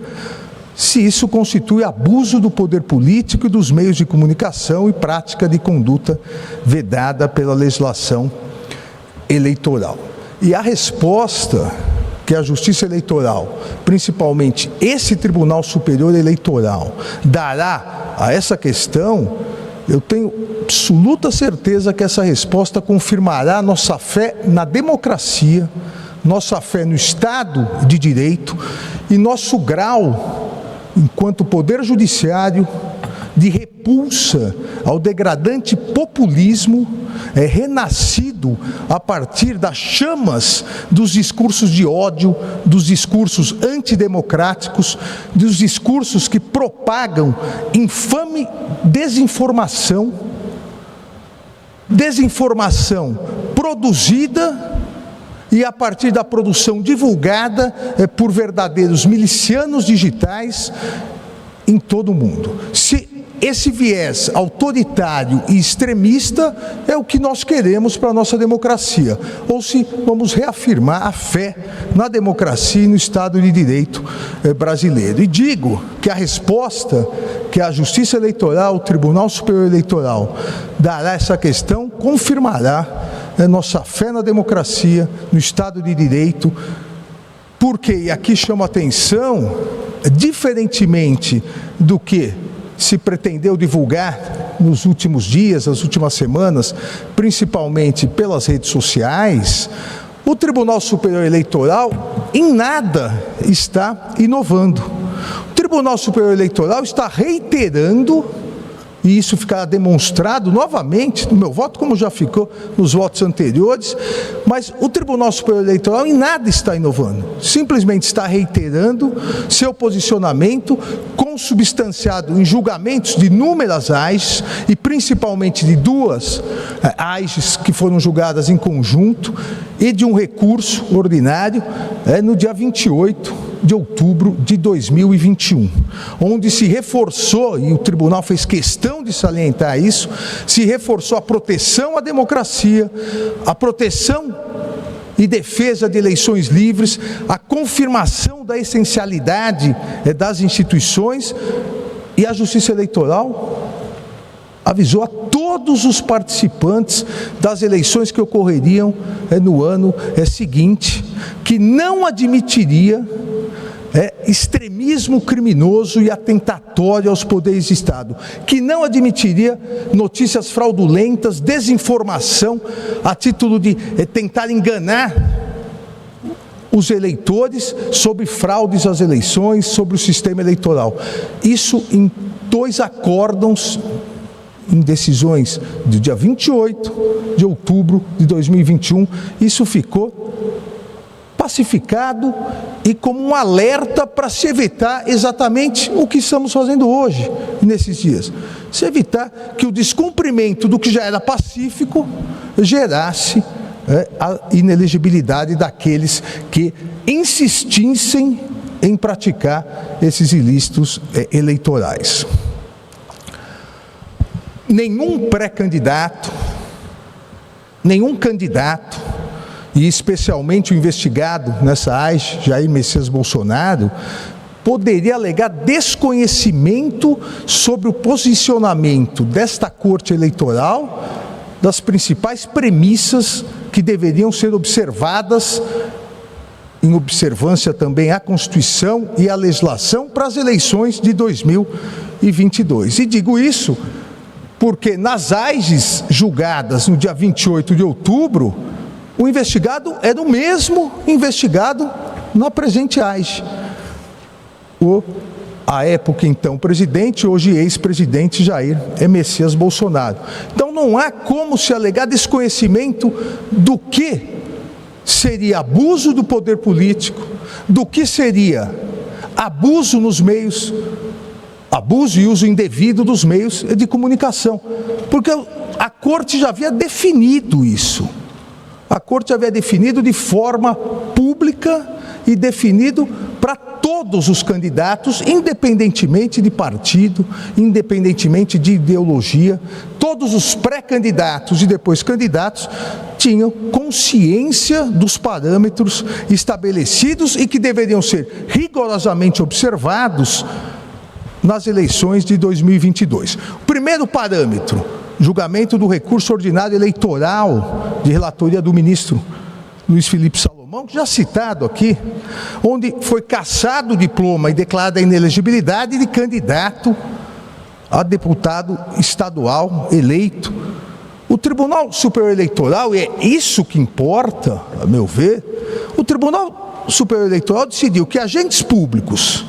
Speaker 4: se isso constitui abuso do poder político e dos meios de comunicação e prática de conduta vedada pela legislação eleitoral. E a resposta que a Justiça Eleitoral, principalmente esse Tribunal Superior Eleitoral, dará a essa questão, eu tenho absoluta certeza que essa resposta confirmará nossa fé na democracia, nossa fé no Estado de Direito e nosso grau, enquanto Poder Judiciário, de repulsa ao degradante populismo renascido a partir das chamas dos discursos de ódio, dos discursos antidemocráticos, dos discursos que propagam infame desinformação produzida e a partir da produção divulgada por verdadeiros milicianos digitais em todo o mundo. Se esse viés autoritário e extremista é o que nós queremos para a nossa democracia, ou se vamos reafirmar a fé na democracia e no Estado de Direito brasileiro. E digo que a resposta que a Justiça Eleitoral, o Tribunal Superior Eleitoral, dará a essa questão, confirmará nossa fé na democracia, no Estado de Direito, porque, e aqui chamo a atenção, diferentemente do que se pretendeu divulgar nos últimos dias, nas últimas semanas, principalmente pelas redes sociais, o Tribunal Superior Eleitoral em nada está inovando. O Tribunal Superior Eleitoral está reiterando, e isso ficará demonstrado novamente no meu voto, como já ficou nos votos anteriores, mas o Tribunal Superior Eleitoral em nada está inovando, simplesmente está reiterando seu posicionamento consubstanciado em julgamentos de inúmeras AIGs, e principalmente de duas AIGs que foram julgadas em conjunto, e de um recurso ordinário no dia 28 de outubro de 2021, onde se reforçou, e o tribunal fez questão de salientar isso, se reforçou a proteção à democracia, a proteção e defesa de eleições livres, a confirmação da essencialidade das instituições, e a Justiça Eleitoral avisou a todos os participantes das eleições que ocorreriam no ano seguinte, que não admitiria extremismo criminoso e atentatório aos poderes de Estado, que não admitiria notícias fraudulentas, desinformação, a título de tentar enganar os eleitores sobre fraudes às eleições, sobre o sistema eleitoral. Isso em 2 acórdãos, em decisões do dia 28 de outubro de 2021, isso ficou pacificado e como um alerta para se evitar exatamente o que estamos fazendo hoje, nesses dias. Se evitar que o descumprimento do que já era pacífico gerasse a inelegibilidade daqueles que insistissem em praticar esses ilícitos eleitorais. Nenhum pré-candidato, nenhum candidato, e especialmente o investigado nessa AIGE, Jair Messias Bolsonaro, poderia alegar desconhecimento sobre o posicionamento desta Corte Eleitoral, das principais premissas que deveriam ser observadas, em observância também à Constituição e à legislação, para as eleições de 2022. E digo isso porque nas AIGes julgadas no dia 28 de outubro, o investigado era o mesmo investigado na presente AIGe. A época então presidente, hoje ex-presidente Jair Messias Bolsonaro. Então não há como se alegar desconhecimento do que seria abuso do poder político, do que seria abuso nos meios, abuso e uso indevido dos meios de comunicação. Porque a Corte já havia definido isso. A Corte havia definido de forma pública e definido para todos os candidatos, independentemente de partido, independentemente de ideologia. Todos os pré-candidatos e depois candidatos tinham consciência dos parâmetros estabelecidos e que deveriam ser rigorosamente observados nas eleições de 2022. O primeiro parâmetro, julgamento do recurso ordinário eleitoral de relatoria do ministro Luiz Felipe Salomão, já citado aqui, onde foi cassado o diploma e declarada a inelegibilidade de candidato a deputado estadual eleito. O Tribunal Superior Eleitoral, e é isso que importa, a meu ver, o Tribunal Superior Eleitoral decidiu que agentes públicos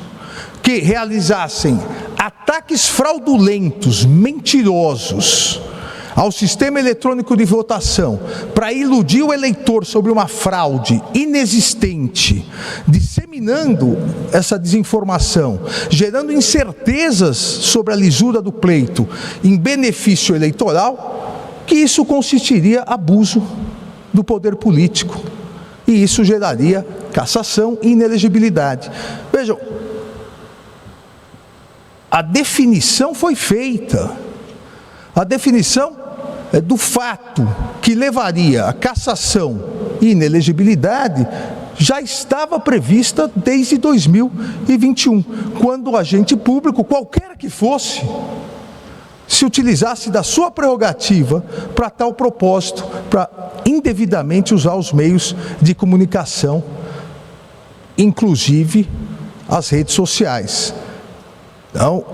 Speaker 4: que realizassem ataques fraudulentos, mentirosos, ao sistema eletrônico de votação, para iludir o eleitor sobre uma fraude inexistente, disseminando essa desinformação, gerando incertezas sobre a lisura do pleito em benefício eleitoral, que isso consistiria em abuso do poder político. E isso geraria cassação e inelegibilidade. Vejam, a definição foi feita. A definição do fato que levaria a cassação e inelegibilidade já estava prevista desde 2021, quando o agente público, qualquer que fosse, se utilizasse da sua prerrogativa para tal propósito, para indevidamente usar os meios de comunicação, inclusive as redes sociais. Então,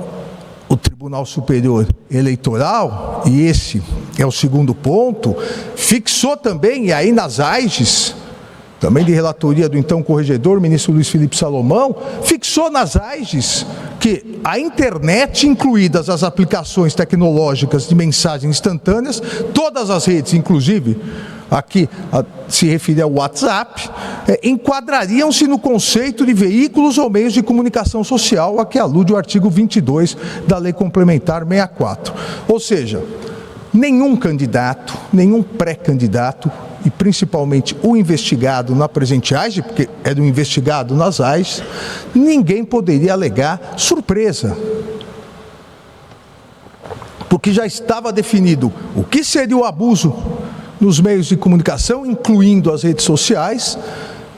Speaker 4: o Tribunal Superior Eleitoral, e esse é o segundo ponto, fixou também, e aí nas AIGES, também de relatoria do então corregedor, ministro Luiz Felipe Salomão, fixou nas AIGES que a internet, incluídas as aplicações tecnológicas de mensagens instantâneas, todas as redes, inclusive, aqui se refere ao WhatsApp, enquadrariam-se no conceito de veículos ou meios de comunicação social, a que alude o artigo 22 da Lei Complementar 64. Ou seja, nenhum candidato, nenhum pré-candidato, e principalmente o investigado na presente AIGE, porque era um investigado nas AIGES, ninguém poderia alegar surpresa. Porque já estava definido o que seria o abuso nos meios de comunicação, incluindo as redes sociais,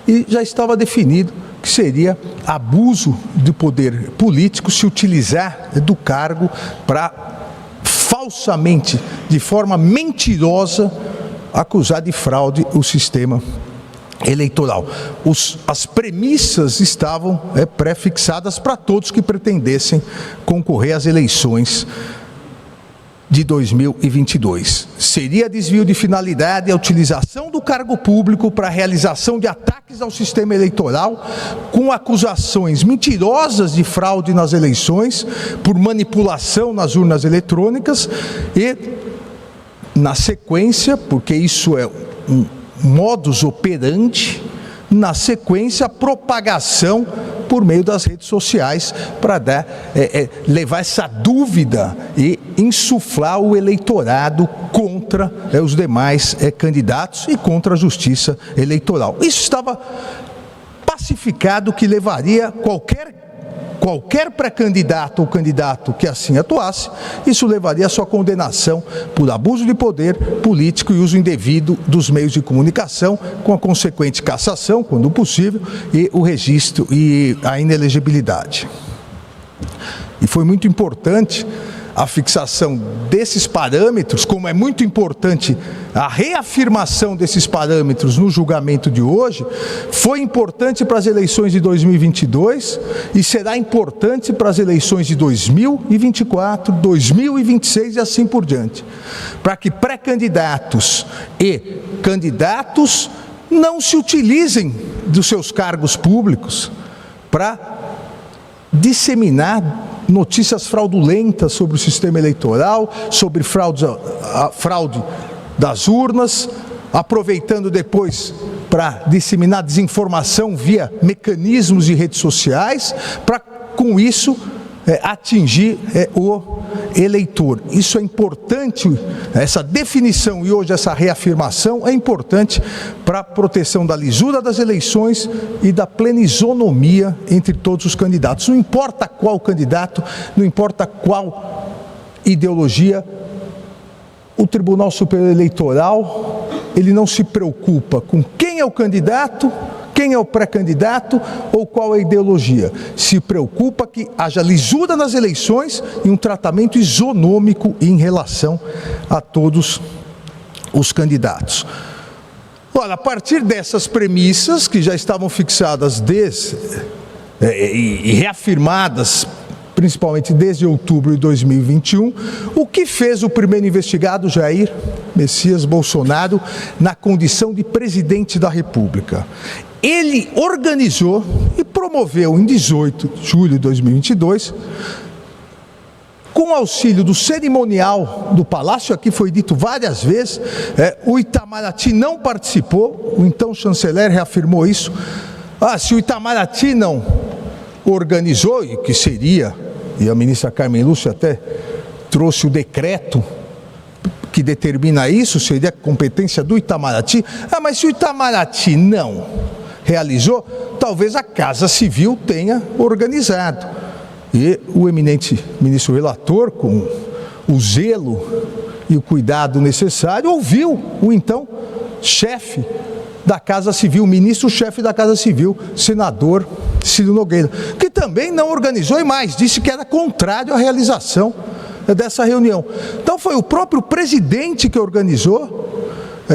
Speaker 4: e já estava definido que seria abuso do poder político se utilizar do cargo para falsamente, de forma mentirosa, acusar de fraude o sistema eleitoral. As premissas estavam pré-fixadas para todos que pretendessem concorrer às eleições de 2022. Seria desvio de finalidade a utilização do cargo público para a realização de ataques ao sistema eleitoral, com acusações mentirosas de fraude nas eleições, por manipulação nas urnas eletrônicas e, na sequência, porque isso é um modus operandi, na sequência, a propagação por meio das redes sociais para levar essa dúvida e insuflar o eleitorado contra os demais candidatos e contra a justiça eleitoral. Isso estava pacificado, que levaria qualquer pré-candidato ou candidato que assim atuasse, isso levaria à sua condenação por abuso de poder político e uso indevido dos meios de comunicação, com a consequente cassação, quando possível, e o registro e a inelegibilidade. E foi muito importante a fixação desses parâmetros, como é muito importante a reafirmação desses parâmetros no julgamento de hoje, foi importante para as eleições de 2022 e será importante para as eleições de 2024, 2026 e assim por diante, para que pré-candidatos e candidatos não se utilizem dos seus cargos públicos para disseminar notícias fraudulentas sobre o sistema eleitoral, sobre a fraude das urnas, aproveitando depois para disseminar desinformação via mecanismos de redes sociais, para com isso atingir o eleitor. Isso é importante, essa definição e hoje essa reafirmação é importante para a proteção da lisura das eleições e da plena isonomia entre todos os candidatos. Não importa qual candidato, não importa qual ideologia, o Tribunal Superior Eleitoral, ele não se preocupa com quem é o candidato, quem é o pré-candidato ou qual é a ideologia. Se preocupa que haja lisura nas eleições e um tratamento isonômico em relação a todos os candidatos. Olha, a partir dessas premissas que já estavam fixadas e reafirmadas principalmente desde outubro de 2021, o que fez o primeiro investigado, Jair Messias Bolsonaro, na condição de presidente da República? Ele organizou e promoveu em 18 de julho de 2022, com auxílio do cerimonial do Palácio, aqui foi dito várias vezes, o Itamaraty não participou, o então chanceler reafirmou isso. Se o Itamaraty não organizou, e que seria, e a ministra Carmen Lúcia até trouxe o decreto que determina isso, seria competência do Itamaraty. Mas se o Itamaraty não realizou, talvez a Casa Civil tenha organizado. E o eminente ministro relator, com o zelo e o cuidado necessário, ouviu o então chefe da Casa Civil, ministro-chefe da Casa Civil, senador Ciro Nogueira, que também não organizou e mais, disse que era contrário à realização dessa reunião. Então foi o próprio presidente que organizou,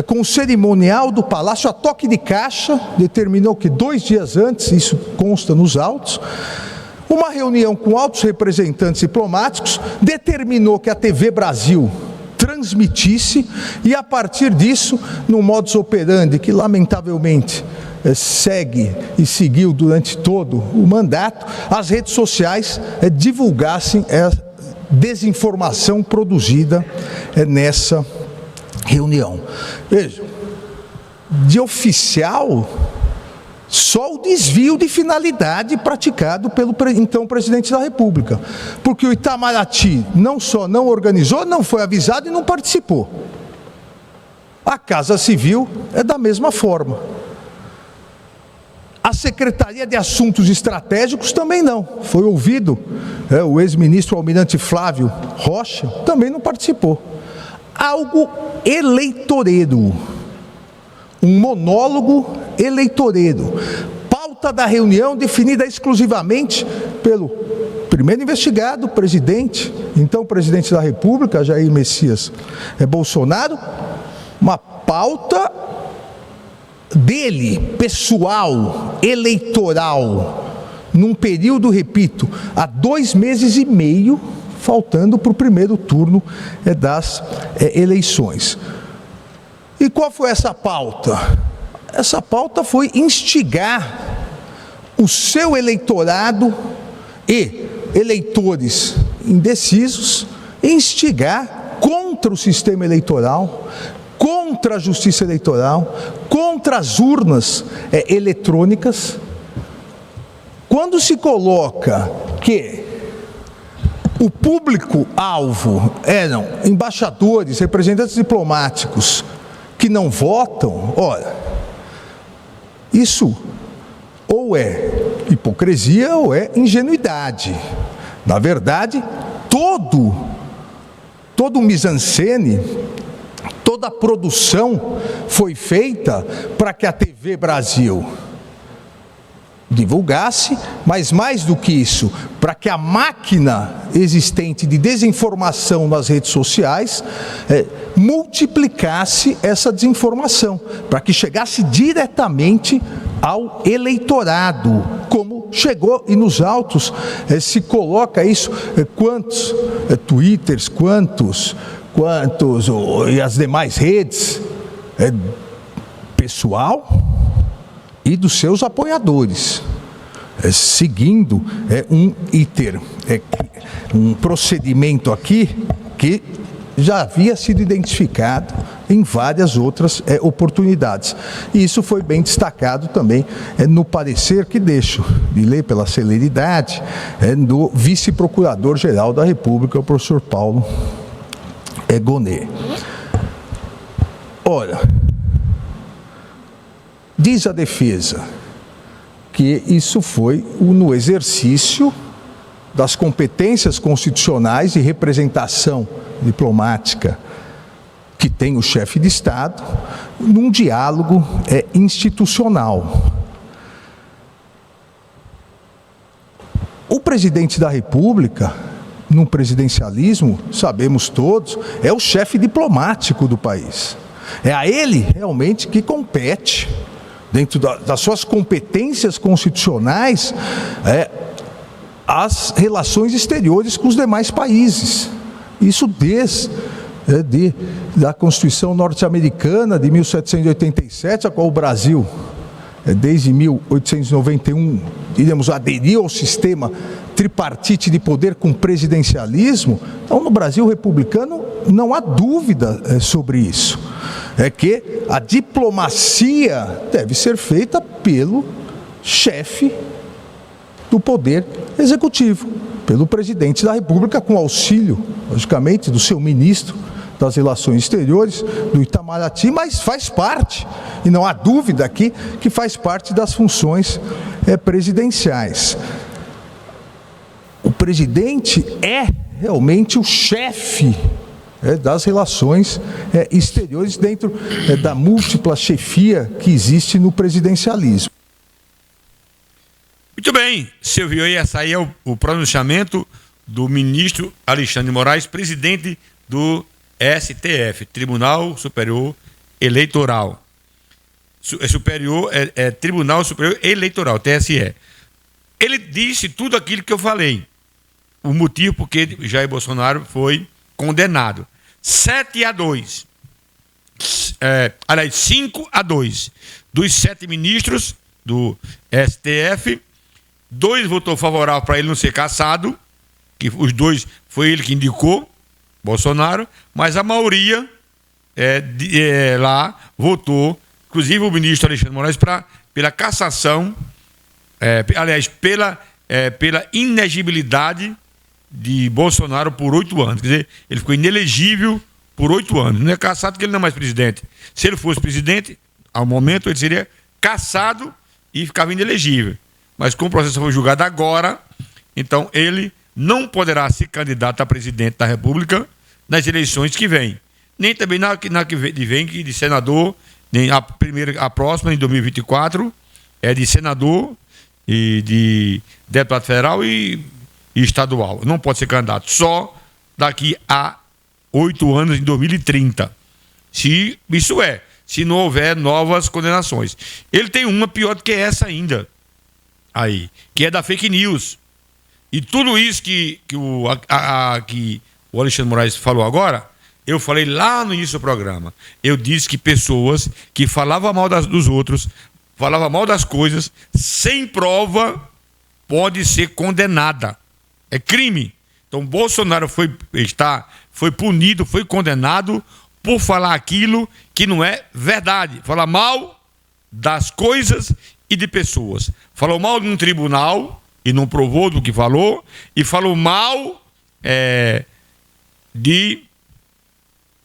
Speaker 4: com o cerimonial do Palácio a toque de caixa, determinou que 2 dias antes, isso consta nos autos, uma reunião com altos representantes diplomáticos, determinou que a TV Brasil transmitisse e a partir disso, no modus operandi que lamentavelmente segue e seguiu durante todo o mandato, as redes sociais divulgassem a desinformação produzida nessa reunião. Veja, de oficial, só o desvio de finalidade praticado pelo então presidente da República, porque o Itamaraty não só não organizou, não foi avisado e não participou. A Casa Civil é da mesma forma. A Secretaria de Assuntos Estratégicos também não. Foi ouvido, o ex-ministro Almirante Flávio Rocha também não participou. Algo eleitoreiro, um monólogo eleitoreiro. Pauta da reunião definida exclusivamente pelo primeiro investigado, presidente, então presidente da República, Jair Messias Bolsonaro, uma pauta dele, pessoal, eleitoral, num período, repito, há 2 meses e meio, faltando para o primeiro turno das eleições. E qual foi essa pauta? Essa pauta foi instigar o seu eleitorado e eleitores indecisos, instigar contra o sistema eleitoral, contra a justiça eleitoral, contra as urnas eletrônicas. Quando se coloca que o público-alvo eram embaixadores, representantes diplomáticos que não votam, ora, isso ou é hipocrisia ou é ingenuidade. Na verdade, todo mise-en-scène, toda a produção foi feita para que a TV Brasil divulgasse, mas mais do que isso, para que a máquina existente de desinformação nas redes sociais multiplicasse essa desinformação, para que chegasse diretamente ao eleitorado, como chegou, e nos autos se coloca isso, quantos twitters, quantos e as demais redes, pessoal e dos seus apoiadores, seguindo um procedimento aqui que já havia sido identificado em várias outras oportunidades. E isso foi bem destacado também no parecer que deixo de ler pela celeridade do vice-procurador-geral da República, o professor Paulo Gonet. Ora, diz a defesa que isso foi no exercício das competências constitucionais e representação diplomática que tem o chefe de Estado, num diálogo institucional. O presidente da República, no presidencialismo, sabemos todos, é o chefe diplomático do país. É a ele realmente que compete, dentro das suas competências constitucionais, as relações exteriores com os demais países. Isso da Constituição norte-americana de 1787, a qual o Brasil, desde 1891, diríamos, aderiu ao sistema tripartite de poder com presidencialismo. Então, no Brasil republicano, não há dúvida sobre isso. É que a diplomacia deve ser feita pelo chefe do poder executivo, pelo presidente da República, com auxílio, logicamente, do seu ministro das Relações Exteriores, do Itamaraty, mas faz parte, e não há dúvida aqui, que faz parte das funções presidenciais. O presidente é realmente o chefe das relações exteriores dentro da múltipla chefia que existe no presidencialismo.
Speaker 3: Muito bem, você viu aí, essa aí é o pronunciamento do ministro Alexandre de Moraes, presidente do STF, Tribunal Superior Eleitoral. Tribunal Superior Eleitoral, TSE. Ele disse tudo aquilo que eu falei. O motivo porque Jair Bolsonaro foi condenado. 7-2. 5-2. Dos 7 ministros do STF, 2 votou favorável para ele não ser cassado, que os 2 foi ele que indicou, Bolsonaro, mas a maioria lá votou, inclusive o ministro Alexandre de Moraes, pela cassação, pela inegibilidade de Bolsonaro por 8 anos. Quer dizer, ele ficou inelegível por 8 anos. Não é cassado porque ele não é mais presidente. Se ele fosse presidente, ao momento ele seria cassado e ficava inelegível. Mas como o processo foi julgado agora, então ele não poderá ser candidato a presidente da República nas eleições que vêm. Nem também na que vem de senador, nem a próxima, em 2024, é de senador e de deputado federal e estadual. Não pode ser candidato. Só daqui a 8 anos, em 2030. Se não houver novas condenações. Ele tem uma pior do que essa ainda. Aí, que é da fake news. E tudo isso que o Alexandre de Moraes falou agora, eu falei lá no início do programa. Eu disse que pessoas que falavam mal dos outros, falavam mal das coisas, sem prova, pode ser condenada. É crime. Então, Bolsonaro foi punido, foi condenado por falar aquilo que não é verdade. Falar mal das coisas e de pessoas. Falou mal de um tribunal e não provou do que falou, e falou mal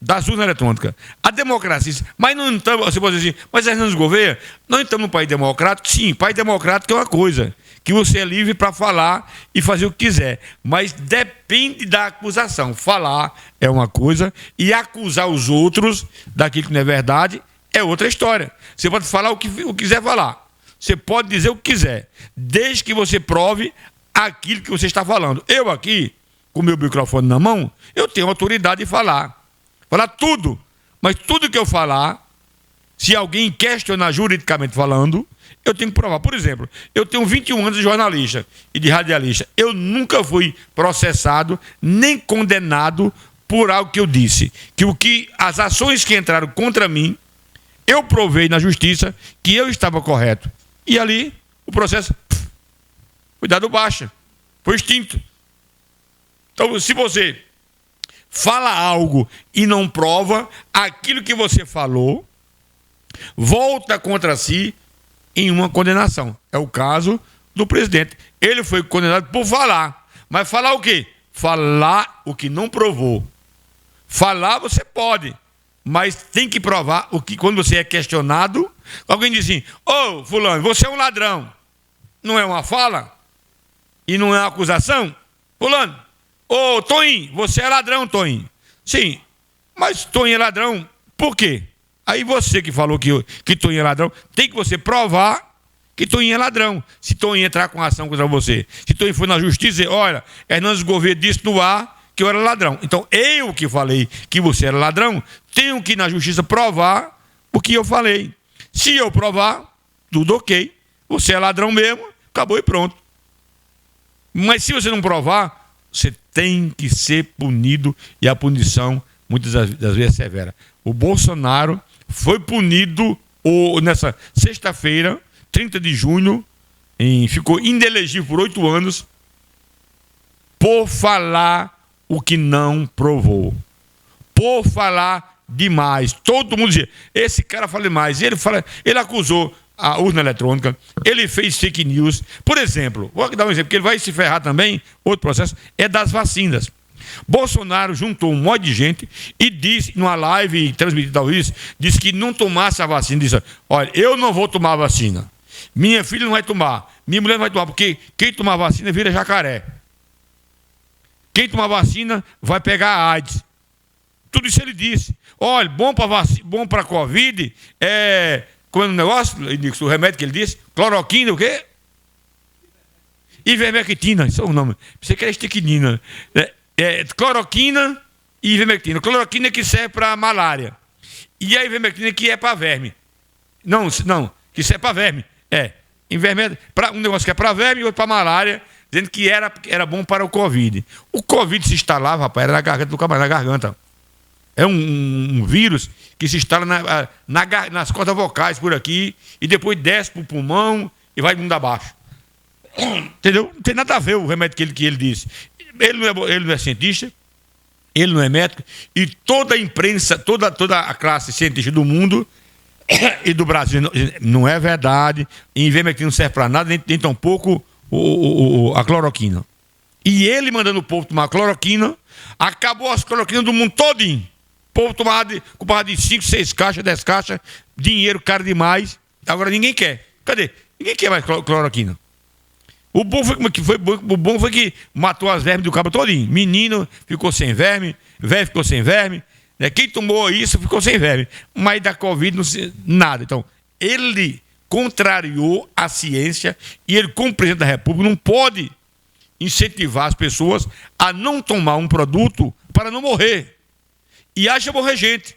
Speaker 3: das urnas eletrônicas. A democracia, mas não estamos, você pode dizer assim, mas Hernandes Gouveia, nós estamos num país democrático? Sim, país democrático é uma coisa, que você é livre para falar e fazer o que quiser, mas depende da acusação. Falar é uma coisa e acusar os outros daquilo que não é verdade é outra história. Você pode falar o que quiser falar, você pode dizer o que quiser, desde que você prove aquilo que você está falando. Eu aqui, com o meu microfone na mão, eu tenho autoridade de falar tudo, mas tudo que eu falar, se alguém questionar juridicamente falando, eu tenho que provar. Por exemplo, eu tenho 21 anos de jornalista e de radialista. Eu nunca fui processado nem condenado por algo que eu disse. As ações que entraram contra mim, eu provei na justiça que eu estava correto. E ali, o processo foi dado baixa, foi extinto. Então, se você fala algo e não prova, aquilo que você falou volta contra si em uma condenação. É o caso do presidente. Ele foi condenado por falar. Mas falar o quê? Falar o que não provou. Falar você pode, mas tem que provar o que, quando você é questionado, alguém diz assim: ô, fulano, você é um ladrão. Não é uma fala? E não é uma acusação? Fulano, ô, Toinho, você é ladrão, Toinho. Sim, mas Toinho é ladrão, por quê? Aí você que falou que Toinho é ladrão, tem que você provar que Toinho é ladrão. Se Toinho entrar com ação contra você, se Toinho for na justiça e dizer: olha, Hernandes Gouveia disse no ar que eu era ladrão. Então, eu que falei que você era ladrão, tenho que ir na justiça provar o que eu falei. Se eu provar, tudo ok. Você é ladrão mesmo, acabou e pronto. Mas se você não provar, você tem que ser punido, e a punição, muitas das vezes, é severa. O Bolsonaro foi punido nessa sexta-feira, 30 de junho, ficou inelegível por 8 anos, por falar o que não provou, por falar demais. Todo mundo dizia: esse cara fala demais. Ele acusou a urna eletrônica, ele fez fake news. Por exemplo, vou dar um exemplo, porque ele vai se ferrar também. Outro processo é das vacinas. Bolsonaro juntou um monte de gente e disse, numa live transmitida ao vivo, disse que não tomasse a vacina. Disse: olha, eu não vou tomar a vacina, minha filha não vai tomar, minha mulher não vai tomar, porque quem tomar vacina vira jacaré. Quem tomar vacina vai pegar a AIDS. Tudo isso ele disse. Olha, bom para a Covid quando o negócio, o remédio que ele disse, cloroquina, o quê? Ivermectina, isso é o nome. Você quer estiquinina. Cloroquina e ivermectina. Cloroquina que serve para malária. E a ivermectina que é para verme. Não, que serve para verme. Um negócio que é para verme e outro para malária, dizendo que era bom para o Covid. O Covid se instalava, rapaz, era na garganta do camarada, na garganta. É um vírus que se instala nas cordas vocais por aqui e depois desce para o pulmão e vai mundo abaixo. Entendeu? Não tem nada a ver o remédio que ele disse. Ele não é cientista, ele não é médico, e toda a imprensa, toda a classe cientista do mundo e do Brasil, não é verdade. E ivermectina não serve para nada, nem tampouco a cloroquina. E ele mandando o povo tomar cloroquina, acabou as cloroquinas do mundo todinho. O povo comprava de 5, 6 caixas, 10 caixas, dinheiro caro demais. Agora ninguém quer. Cadê? Ninguém quer mais cloroquina. O bom foi que matou as vermes do cabo todinho. Menino ficou sem verme, velho ficou sem verme. Quem tomou isso ficou sem verme. Mas da Covid, nada. Então, ele contrariou a ciência e ele, como presidente da República, não pode incentivar as pessoas a não tomar um produto para não morrer. E haja morrer gente.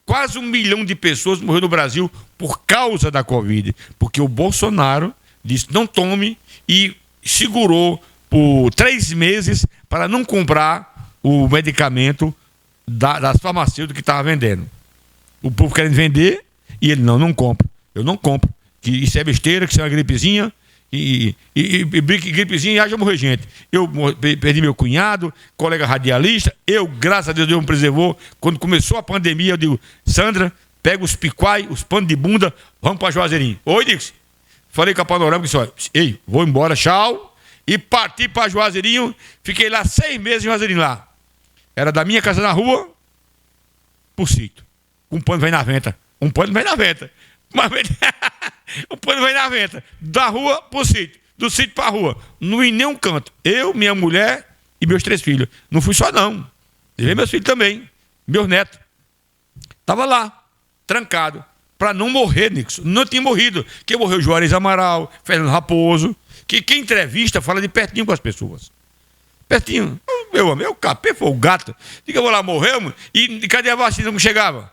Speaker 3: Quase 1 milhão de pessoas morreram no Brasil por causa da Covid. Porque o Bolsonaro disse: não tome, e segurou por 3 meses para não comprar o medicamento das farmacêuticas que estava vendendo. O povo querendo vender e ele: não compra. Eu não compro. Que isso é besteira, que isso é uma gripezinha. E gripezinha e haja morrer gente. Eu perdi meu cunhado, colega radialista. Graças a Deus me preservou. Quando começou a pandemia, eu digo: Sandra, pega os piquai, os panos de bunda, vamos para Juazeirinho. Oi, Dix. Falei com a Panorama, disse: olha, vou embora, tchau. E parti para Juazeirinho. Fiquei lá 6 meses em Juazeirinho lá. Era da minha casa na rua pro sítio. Um pano vem na venta. Um pano vem na venta. O pano vem na venta. Da rua pro sítio. Do sítio pra rua. Não em nenhum canto. Eu, minha mulher e meus 3 filhos. Não fui só, não. Levei meus filhos também. Meus netos. Tava lá, trancado. Para não morrer, Nixon. Não tinha morrido. Quem morreu? Juarez Amaral, Fernando Raposo. Que quem entrevista fala de pertinho com as pessoas. Pertinho. Meu amigo, o capê foi o gato. Diga, eu vou lá morrer, mano. E cadê a vacina? Não chegava.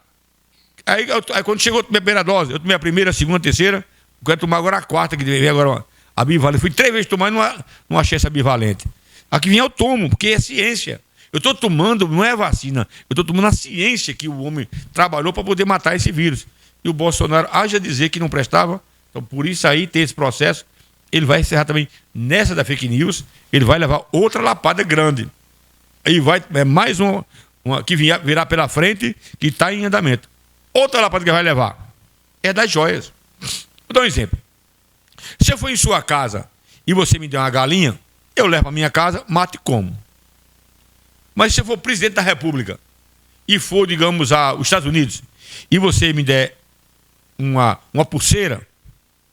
Speaker 3: Aí quando chegou a primeira dose, eu tomei a primeira, a segunda, a terceira. Eu quero tomar agora a quarta, que veio agora a bivalente. Fui 3 vezes tomar e não achei essa bivalente. Aqui vem eu tomo, porque é ciência. Eu estou tomando, não é vacina. Eu estou tomando a ciência que o homem trabalhou para poder matar esse vírus. E o Bolsonaro haja dizer que não prestava. Então, por isso aí tem esse processo. Ele vai encerrar também nessa da fake news. Ele vai levar outra lapada grande. Aí vai, é mais uma que virá pela frente, que está em andamento. Outra lapada que vai levar é das joias. Vou dar um exemplo. Se eu for em sua casa e você me der uma galinha, eu levo para minha casa, mato e como. Mas se eu for presidente da República e for, digamos, aos Estados Unidos, e você me der uma pulseira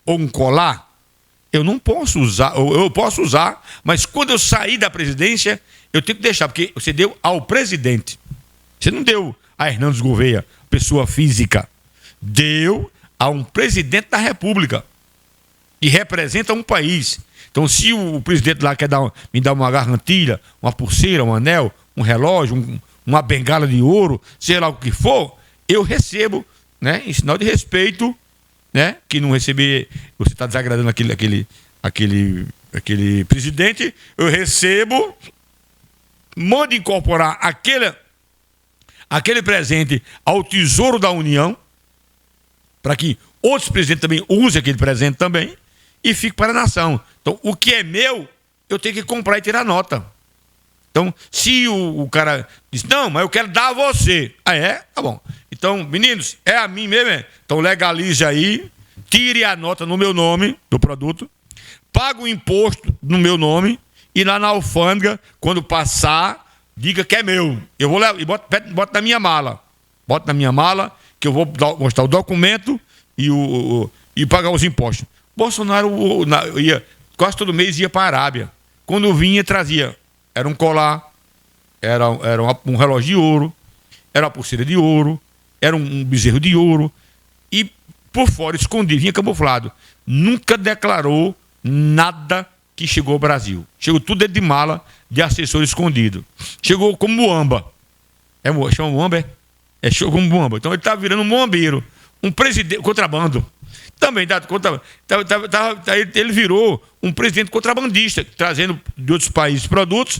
Speaker 3: ou um colar, eu não posso usar, eu posso usar, mas quando eu sair da presidência, eu tenho que deixar, porque você deu ao presidente. Você não deu a Hernandes Gouveia, pessoa física. Deu a um presidente da República, que representa um país. Então, se o presidente lá quer me dar uma gargantilha, uma pulseira, um anel, um relógio, uma bengala de ouro, sei lá o que for, eu recebo, né, em sinal de respeito, né, que não receber, você está desagradando aquele presidente, eu recebo, mando incorporar aquele presente ao Tesouro da União, para que outros presidentes também usem aquele presente também, e fique para a nação. Então, o que é meu, eu tenho que comprar e tirar nota. Então, se o cara diz, não, mas eu quero dar a você. Ah, é? Tá bom. Então, meninos, é a mim mesmo, é? Então, legalize aí, tire a nota no meu nome do produto, pague o imposto no meu nome, e lá na alfândega, quando passar, diga que é meu. Eu vou levar e boto na minha mala. Boto na minha mala, que eu vou mostrar o documento e pagar os impostos. Bolsonaro quase todo mês ia para a Arábia. Quando vinha, trazia. Era um colar, era um relógio de ouro, era uma pulseira de ouro, era um bezerro de ouro. E por fora, escondido, vinha camuflado. Nunca declarou nada que chegou ao Brasil. Chegou tudo dentro de mala de assessor escondido. Chegou como muamba. Chama muamba, chegou como muamba. Então ele estava virando um muambeiro. Um presidente, contrabando. Também ele virou um presidente contrabandista, trazendo de outros países produtos,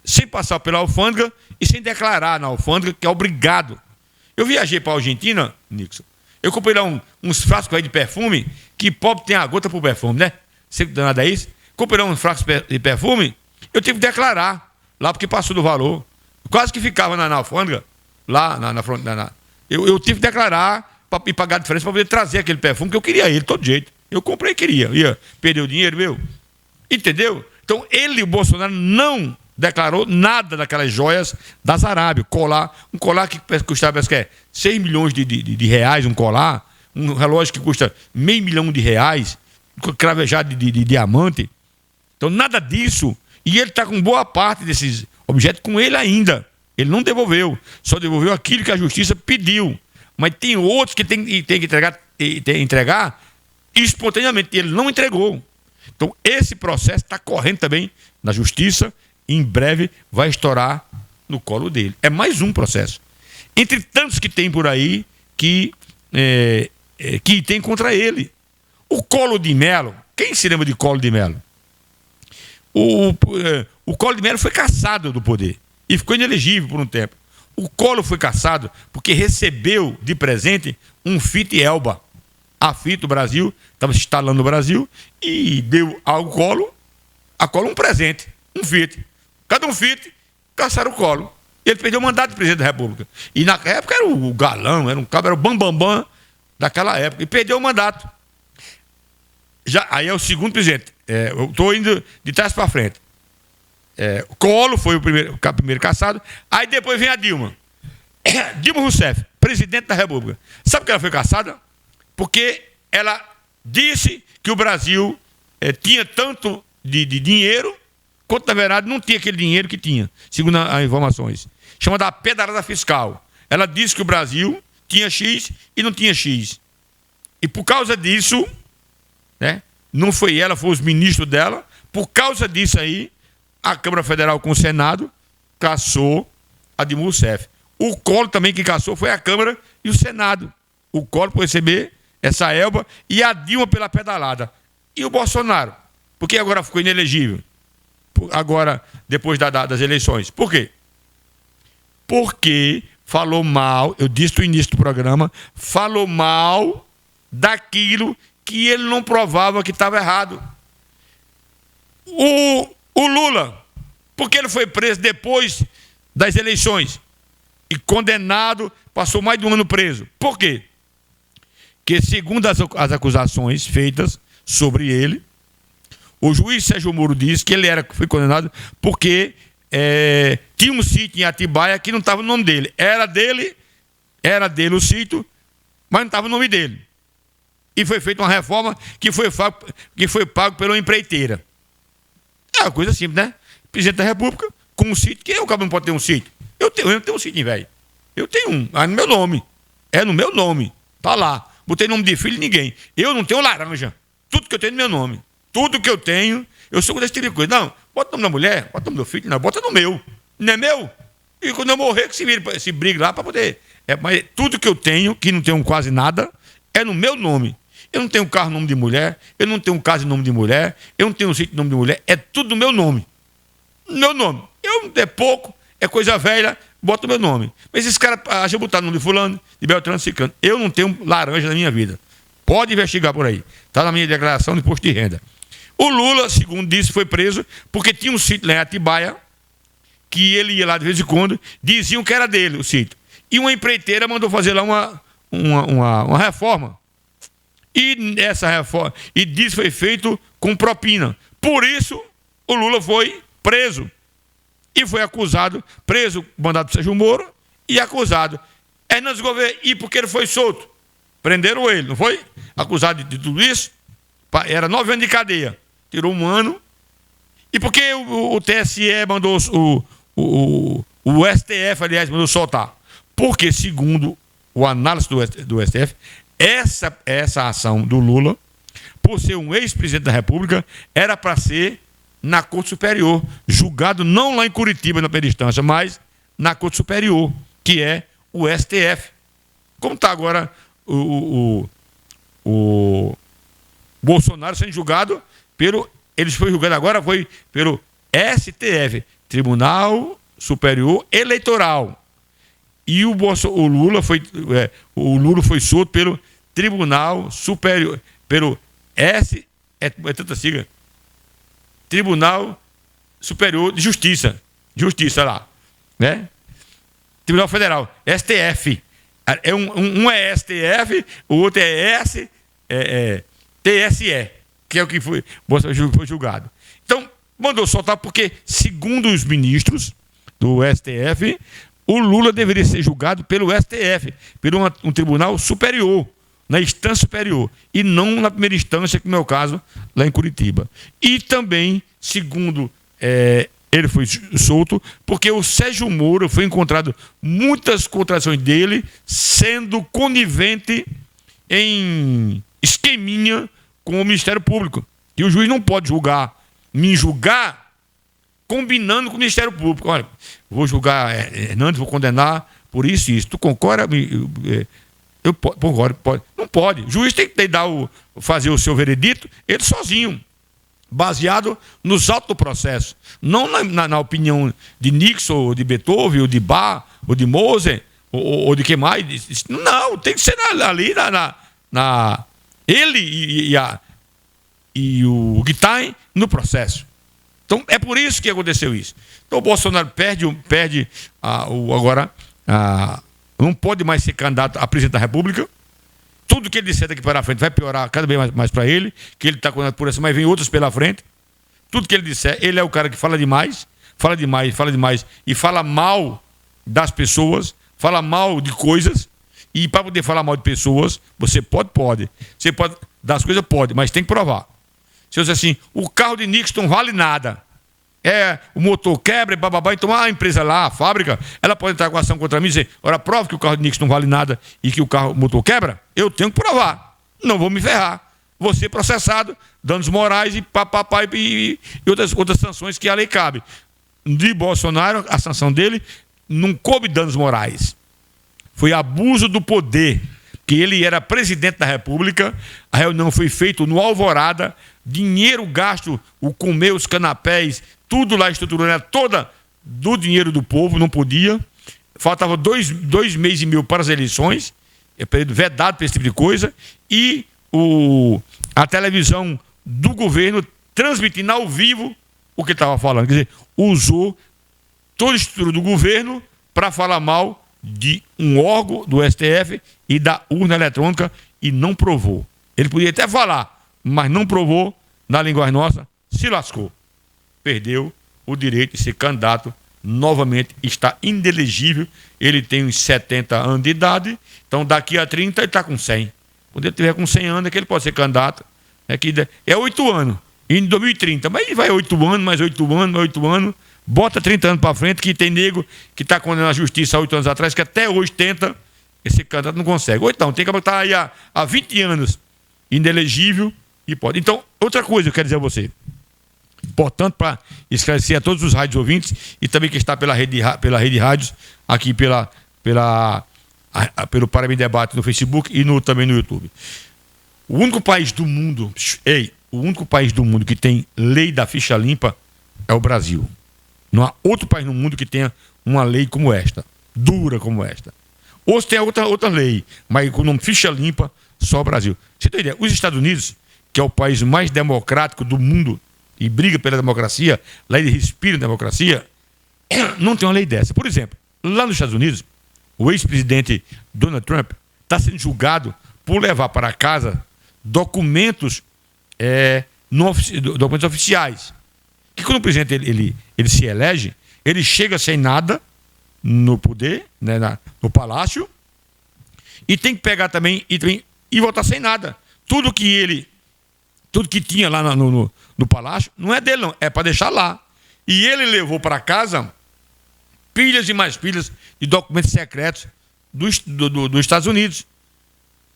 Speaker 3: sem passar pela alfândega e sem declarar na alfândega, que é obrigado. Eu viajei para a Argentina, Nixon. Eu comprei lá uns frascos aí de perfume, que pobre tem a gota por perfume, né? Você danado é isso? Comprei lá uns frascos de perfume, eu tive que declarar, lá porque passou do valor. Quase que ficava na alfândega, lá na fronteira. Eu tive que declarar e pagar a diferença para poder trazer aquele perfume, que eu queria ele, de todo jeito. Eu comprei e queria. Ia perder o dinheiro meu. Entendeu? Então, o Bolsonaro, não declarou nada daquelas joias das Arábias. Um colar que custava, parece que é 6 milhões de reais, um colar. Um relógio que custa R$500 mil, cravejado de diamante. Então, nada disso. E ele está com boa parte desses objetos com ele ainda. Ele não devolveu. Só devolveu aquilo que a justiça pediu. Mas tem outros que tem que entregar espontaneamente. Ele não entregou. Então, esse processo está correndo também na justiça e em breve vai estourar no colo dele. É mais um processo. Entre tantos que tem por aí que tem contra ele. O Collor de Mello, quem se lembra de Collor de Mello? O Collor de Mello foi cassado do poder e ficou inelegível por um tempo. O Collor foi cassado porque recebeu de presente um Fiat Elba. A Fiat do Brasil estava se instalando no Brasil e deu ao Collor um presente, um Fiat. Cada um Fiat, caçaram o Collor. Ele perdeu o mandato de presidente da República. E na época era o galão, era o bambambam daquela época. E perdeu o mandato. Aí é o segundo presidente. Eu estou indo de trás para frente. Collor foi o primeiro caçado. Aí depois vem a Dilma. Dilma Rousseff, presidente da República. Sabe por que ela foi caçada? Porque ela disse que o Brasil tinha tanto de dinheiro, quanto na verdade não tinha aquele dinheiro que tinha, segundo as informações. Chama da pedrada fiscal. Ela disse que o Brasil tinha X e não tinha X. E por causa disso, né, não foi ela, foi os ministros dela, por causa disso aí, a Câmara Federal com o Senado cassou a Dilma Rousseff. O Collor também que cassou foi a Câmara e o Senado. O Collor por receber essa Elba e a Dilma pela pedalada. E o Bolsonaro? Porque agora ficou inelegível. Agora, depois das eleições. Por quê? Porque falou mal, eu disse no início do programa, falou mal daquilo que ele não provava que estava errado. O Lula, porque ele foi preso depois das eleições. E condenado, passou mais de um ano preso. Por quê? Porque, segundo as acusações feitas sobre ele, o juiz Sérgio Moro disse que ele foi condenado porque tinha um sítio em Atibaia que não estava no nome dele. Era dele o sítio, mas não estava o nome dele. E foi feita uma reforma que foi pago pela empreiteira. É uma coisa simples, né? Presidente da República, com um sítio, quem é o cara não pode ter um sítio? Eu não tenho um sítio, velho. Eu tenho um, é no meu nome. É no meu nome. Tá lá. Botei nome de filho de ninguém. Eu não tenho laranja. Tudo que eu tenho é no meu nome. Tudo que eu tenho, eu sou desse tipo de coisa. Não, bota o nome da mulher, bota o nome do filho, não, bota no meu. Não é meu? E quando eu morrer, que se brigue lá para poder. Mas tudo que eu tenho, que não tenho quase nada, é no meu nome. Eu não tenho carro em nome de mulher, eu não tenho casa em nome de mulher, eu não tenho um sítio em nome de mulher, é tudo no meu nome. Meu nome. É pouco, é coisa velha, bota o meu nome. Mas esses caras acham botar o nome de fulano, de Beltrano, Ciclano. Eu não tenho laranja na minha vida. Pode investigar por aí. Está na minha declaração de imposto de renda. O Lula, segundo disse, foi preso porque tinha um sítio lá em Atibaia, que ele ia lá de vez em quando, diziam que era dele o sítio. E uma empreiteira mandou fazer lá uma reforma. E essa reforma, e disse foi feito com propina. Por isso, o Lula foi preso. E foi acusado, preso, mandado para Sérgio Moro, e acusado. Hernandes Gouveia, e porque ele foi solto. Prenderam ele, não foi? Acusado de tudo isso. Era 9 anos de cadeia. Tirou 1 ano. E por que o TSE mandou, o STF, aliás, mandou soltar? Porque, segundo o análise do STF, essa ação do Lula, por ser um ex-presidente da República, era para ser na Corte Superior, julgado não lá em Curitiba, na primeira instância, mas na Corte Superior, que é o STF. Como está agora o Bolsonaro sendo julgado foi pelo STF, Tribunal Superior Eleitoral. E o Lula foi solto pelo Tribunal Superior, pelo tanta sigla, Tribunal Superior de Justiça lá, né? Tribunal Federal, STF. Um é STF, o outro é TSE, que é o que foi julgado. Então, mandou soltar porque, segundo os ministros do STF, o Lula deveria ser julgado pelo STF, pelo um tribunal superior, na instância superior, e não na primeira instância, que no meu caso, lá em Curitiba. E também, segundo ele foi solto, porque o Sérgio Moro foi encontrado muitas contradições dele, sendo conivente em esqueminha com o Ministério Público. E o juiz não pode me julgar combinando com o Ministério Público. Olha, vou julgar Hernandes, vou condenar por isso e isso. Tu concorda? Eu concordo. Pode. Não pode. O juiz tem que fazer o seu veredito, ele sozinho, baseado nos autos do processo. Não na opinião de Nixon, ou de Beethoven, ou de Bach, ou de Mozart, ou de quem mais. Não, tem que ser ali ele e o Guitain no processo. Então, é por isso que aconteceu isso. Então, o Bolsonaro não pode mais ser candidato a presidente da República. Tudo que ele disser daqui para frente vai piorar cada vez mais para ele, que ele está condenado por essa, mas vem outros pela frente. Tudo que ele disser, ele é o cara que fala demais e fala mal das pessoas, fala mal de coisas. E para poder falar mal de pessoas, você pode. Você pode, das coisas pode, mas tem que provar. Se eu dizer assim, o carro de Nixon não vale nada. O motor quebra, então a empresa lá, a fábrica, ela pode entrar com ação contra mim e dizer, ora, prova que o carro de Nixon não vale nada e que o motor quebra. Eu tenho que provar. Não vou me ferrar. Vou ser processado, danos morais e outras sanções que a lei cabe. De Bolsonaro, a sanção dele não coube danos morais. Foi abuso do poder, que ele era presidente da República, a reunião foi feita no Alvorada, dinheiro gasto, comer os canapés, tudo lá estruturado, era toda do dinheiro do povo, não podia. Faltava 2 meses e meio para as eleições, período vedado para esse tipo de coisa, e a televisão do governo transmitindo ao vivo o que ele estava falando. Quer dizer, usou toda a estrutura do governo para falar mal de um órgão do STF e da urna eletrônica e não provou. Ele podia até falar, mas não provou, na linguagem nossa, se lascou. Perdeu o direito de ser candidato novamente, está inelegível. Ele tem uns 70 anos de idade, então daqui a 30 ele está com 100. Quando ele estiver com 100 anos é que ele pode ser candidato. É 8 anos, em 2030, mas ele vai 8 anos, mais 8 anos, mais 8 anos, bota 30 anos para frente, que tem nego que está condenado à justiça há 8 anos atrás, que até hoje tenta, esse candidato não consegue. Ou então, tem que botar aí há 20 anos inelegível e pode. Então, outra coisa eu quero dizer a você, portanto, para esclarecer a todos os rádios ouvintes e também que está pela rede de rádios, aqui pelo Parabéns Debate no Facebook e também no YouTube. O único país do mundo, que tem lei da ficha limpa é o Brasil. Não há outro país no mundo que tenha uma lei como esta, dura como esta. Ou se tem outra lei, mas com o nome ficha limpa, só o Brasil. Você tem ideia? Os Estados Unidos, que é o país mais democrático do mundo e briga pela democracia, lá ele respira democracia, não tem uma lei dessa. Por exemplo, lá nos Estados Unidos, o ex-presidente Donald Trump está sendo julgado por levar para casa documentos oficiais. Que quando o presidente ele se elege, ele chega sem nada no poder, né, no palácio, e tem que pegar também e voltar sem nada. Tudo que tinha lá no palácio não é dele, não, é para deixar lá. E ele levou para casa pilhas e mais pilhas de documentos secretos dos Estados Unidos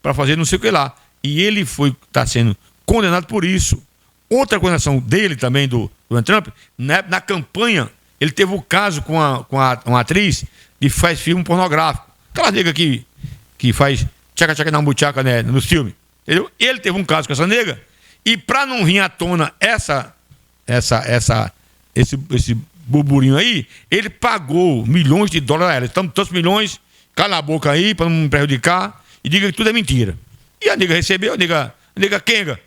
Speaker 3: para fazer não sei o que lá. E ele está sendo condenado por isso. Outra condenação dele também, do Donald Trump, na campanha, ele teve um caso com uma atriz que faz filme pornográfico. Aquela nega que faz tchaca-tchaca na buchaca, né, nos filmes. Entendeu? Ele teve um caso com essa nega. E para não vir à tona esse burburinho aí, ele pagou milhões de dólares a ela. Estamos tantos milhões, cala a boca aí para não me prejudicar e diga que tudo é mentira. E a nega recebeu, a nega Kenga.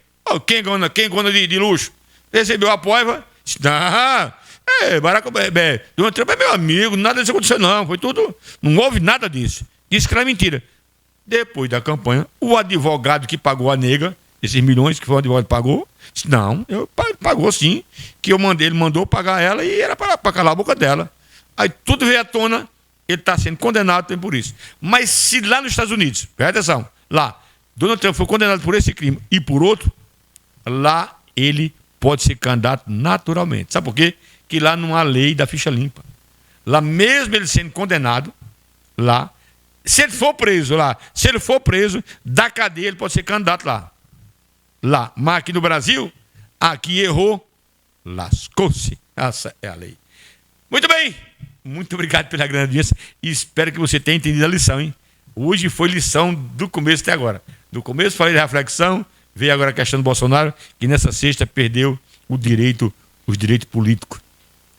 Speaker 3: Kenga de luxo. Recebeu a poiva. Donald Trump é meu amigo, nada disso aconteceu não. Foi tudo, não houve nada disso. Disse que era mentira. Depois da campanha, o advogado que pagou a nega, esses milhões que foi o advogado que pagou, disse, não, pagou sim, que ele mandou pagar ela e era para calar a boca dela. Aí tudo veio à tona, ele está sendo condenado também por isso. Mas se lá nos Estados Unidos, presta atenção, lá, Donald Trump foi condenado por esse crime e por outro, lá ele pode ser candidato naturalmente. Sabe por quê? Que lá não há lei da ficha limpa. Lá mesmo ele sendo condenado, lá, se ele for preso, da cadeia ele pode ser candidato lá. Mas aqui no Brasil, aqui errou, lascou-se. Essa é a lei. Muito bem, muito obrigado pela grande audiência e espero que você tenha entendido a lição, hein? Hoje foi lição do começo até agora. No começo falei de reflexão, veio agora a questão do Bolsonaro, que nessa sexta perdeu os direitos políticos,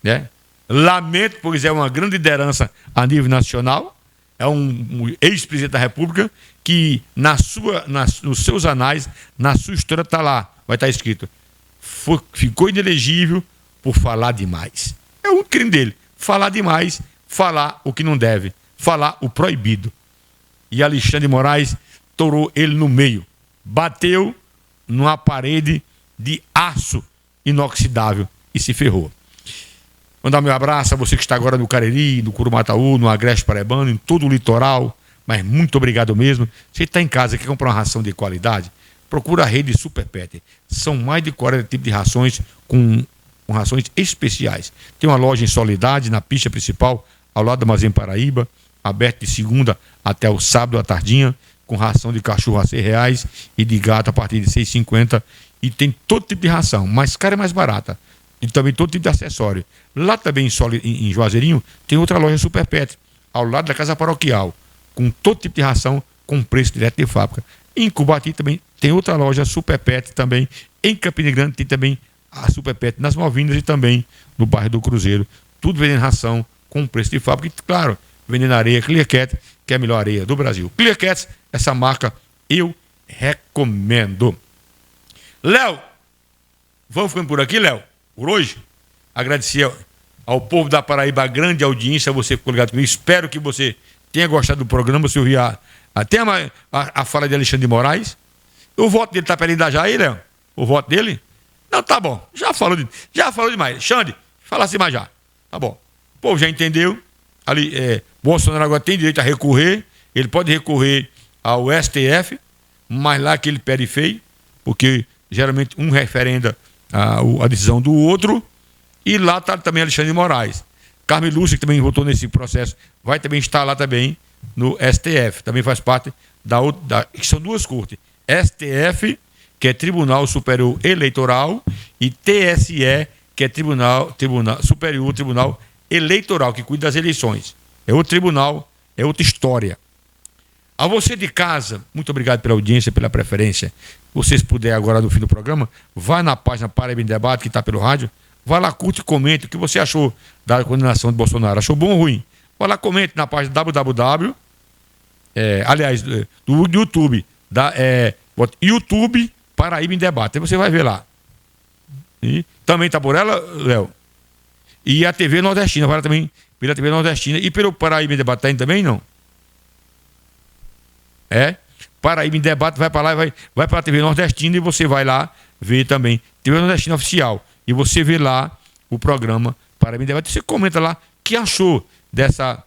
Speaker 3: né? Lamento, pois é uma grande liderança a nível nacional, é um ex-presidente da República que nos seus anais, na sua história está lá, vai estar escrito, ficou inelegível por falar demais. É um crime dele, falar demais, falar o que não deve, falar o proibido. E Alexandre de Moraes torou ele no meio, bateu numa parede de aço inoxidável e se ferrou. Mandar meu abraço a você que está agora no Cariri, no Curumataú, no Agreste Paraibano, em todo o litoral, mas muito obrigado mesmo. Você está em casa e quer comprar uma ração de qualidade, procura a rede Super Pet. São mais de 40 tipos de rações com rações especiais. Tem uma loja em Soledade, na pista principal, ao lado da Armazém Paraíba, aberto de segunda até o sábado à tardinha, com ração de cachorro a R$6 e de gato a partir de R$6,50. E tem todo tipo de ração, mais cara e mais barata. E também todo tipo de acessório. Lá também em Juazeirinho tem outra loja Super Pet, ao lado da Casa Paroquial, com todo tipo de ração com preço direto de fábrica. Em Cubati também tem outra loja Super Pet também. Em Campina Grande tem também a Super Pet nas Malvinas e também no bairro do Cruzeiro. Tudo vendendo ração com preço de fábrica. E claro, vendendo areia Clear Cat, que é a melhor areia do Brasil. Clear Cat, essa marca eu recomendo. Léo, vamos ficando por aqui, Léo, por hoje. Agradecer ao povo da Paraíba, a grande audiência, você ficou ligado comigo. Espero que você tenha gostado do programa. Você ouviu até a fala de Alexandre de Moraes. O voto dele tá perdendo já aí, Léo? O voto dele? Não, tá bom. Já falou demais. Alexandre, fala assim mais já. Tá bom. O povo já entendeu. Ali, Bolsonaro agora tem direito a recorrer. Ele pode recorrer ao STF, mas lá que ele pede feio, porque geralmente um referenda a decisão do outro. E lá está também Alexandre de Moraes. Carmen Lúcia, que também votou nesse processo, vai também estar lá também no STF. Também faz parte que são duas cortes. STF, que é Tribunal Superior Eleitoral, e TSE, que é Tribunal Superior Tribunal Eleitoral, que cuida das eleições. É outro tribunal, é outra história. A você de casa, muito obrigado pela audiência, pela preferência. Se vocês puderem agora no fim do programa, vá na página Paraíba em Debate, que está pelo rádio, vá lá, curte e comente o que você achou da condenação de Bolsonaro. Achou bom ou ruim? Vá lá, comente na página www, do YouTube, YouTube Paraíba em Debate. Aí você vai ver lá. E também está por ela, Léo. E a TV Nordestina, vai lá também pela TV Nordestina. E pelo Paraíba em Debate tem também, não? Paraíba em Debate, vai para lá, vai para a TV Nordestina e você vai lá ver também. TV Nordestina Oficial. E você vê lá o programa Paraíba em Debate. Você comenta lá o que achou dessa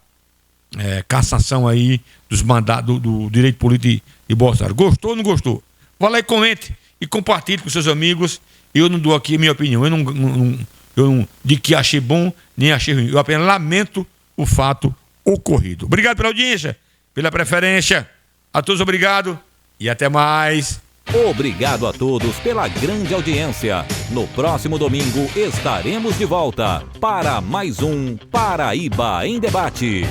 Speaker 3: cassação aí dos mandatos do direito político de Bolsonaro. Gostou ou não gostou? Vá lá e comente e compartilhe com seus amigos. Eu não dou aqui a minha opinião. Eu não de que achei bom nem achei ruim. Eu apenas lamento o fato ocorrido. Obrigado pela audiência, pela preferência. A todos obrigado e até mais.
Speaker 2: Obrigado a todos pela grande audiência. No próximo domingo estaremos de volta para mais um Paraíba em Debate.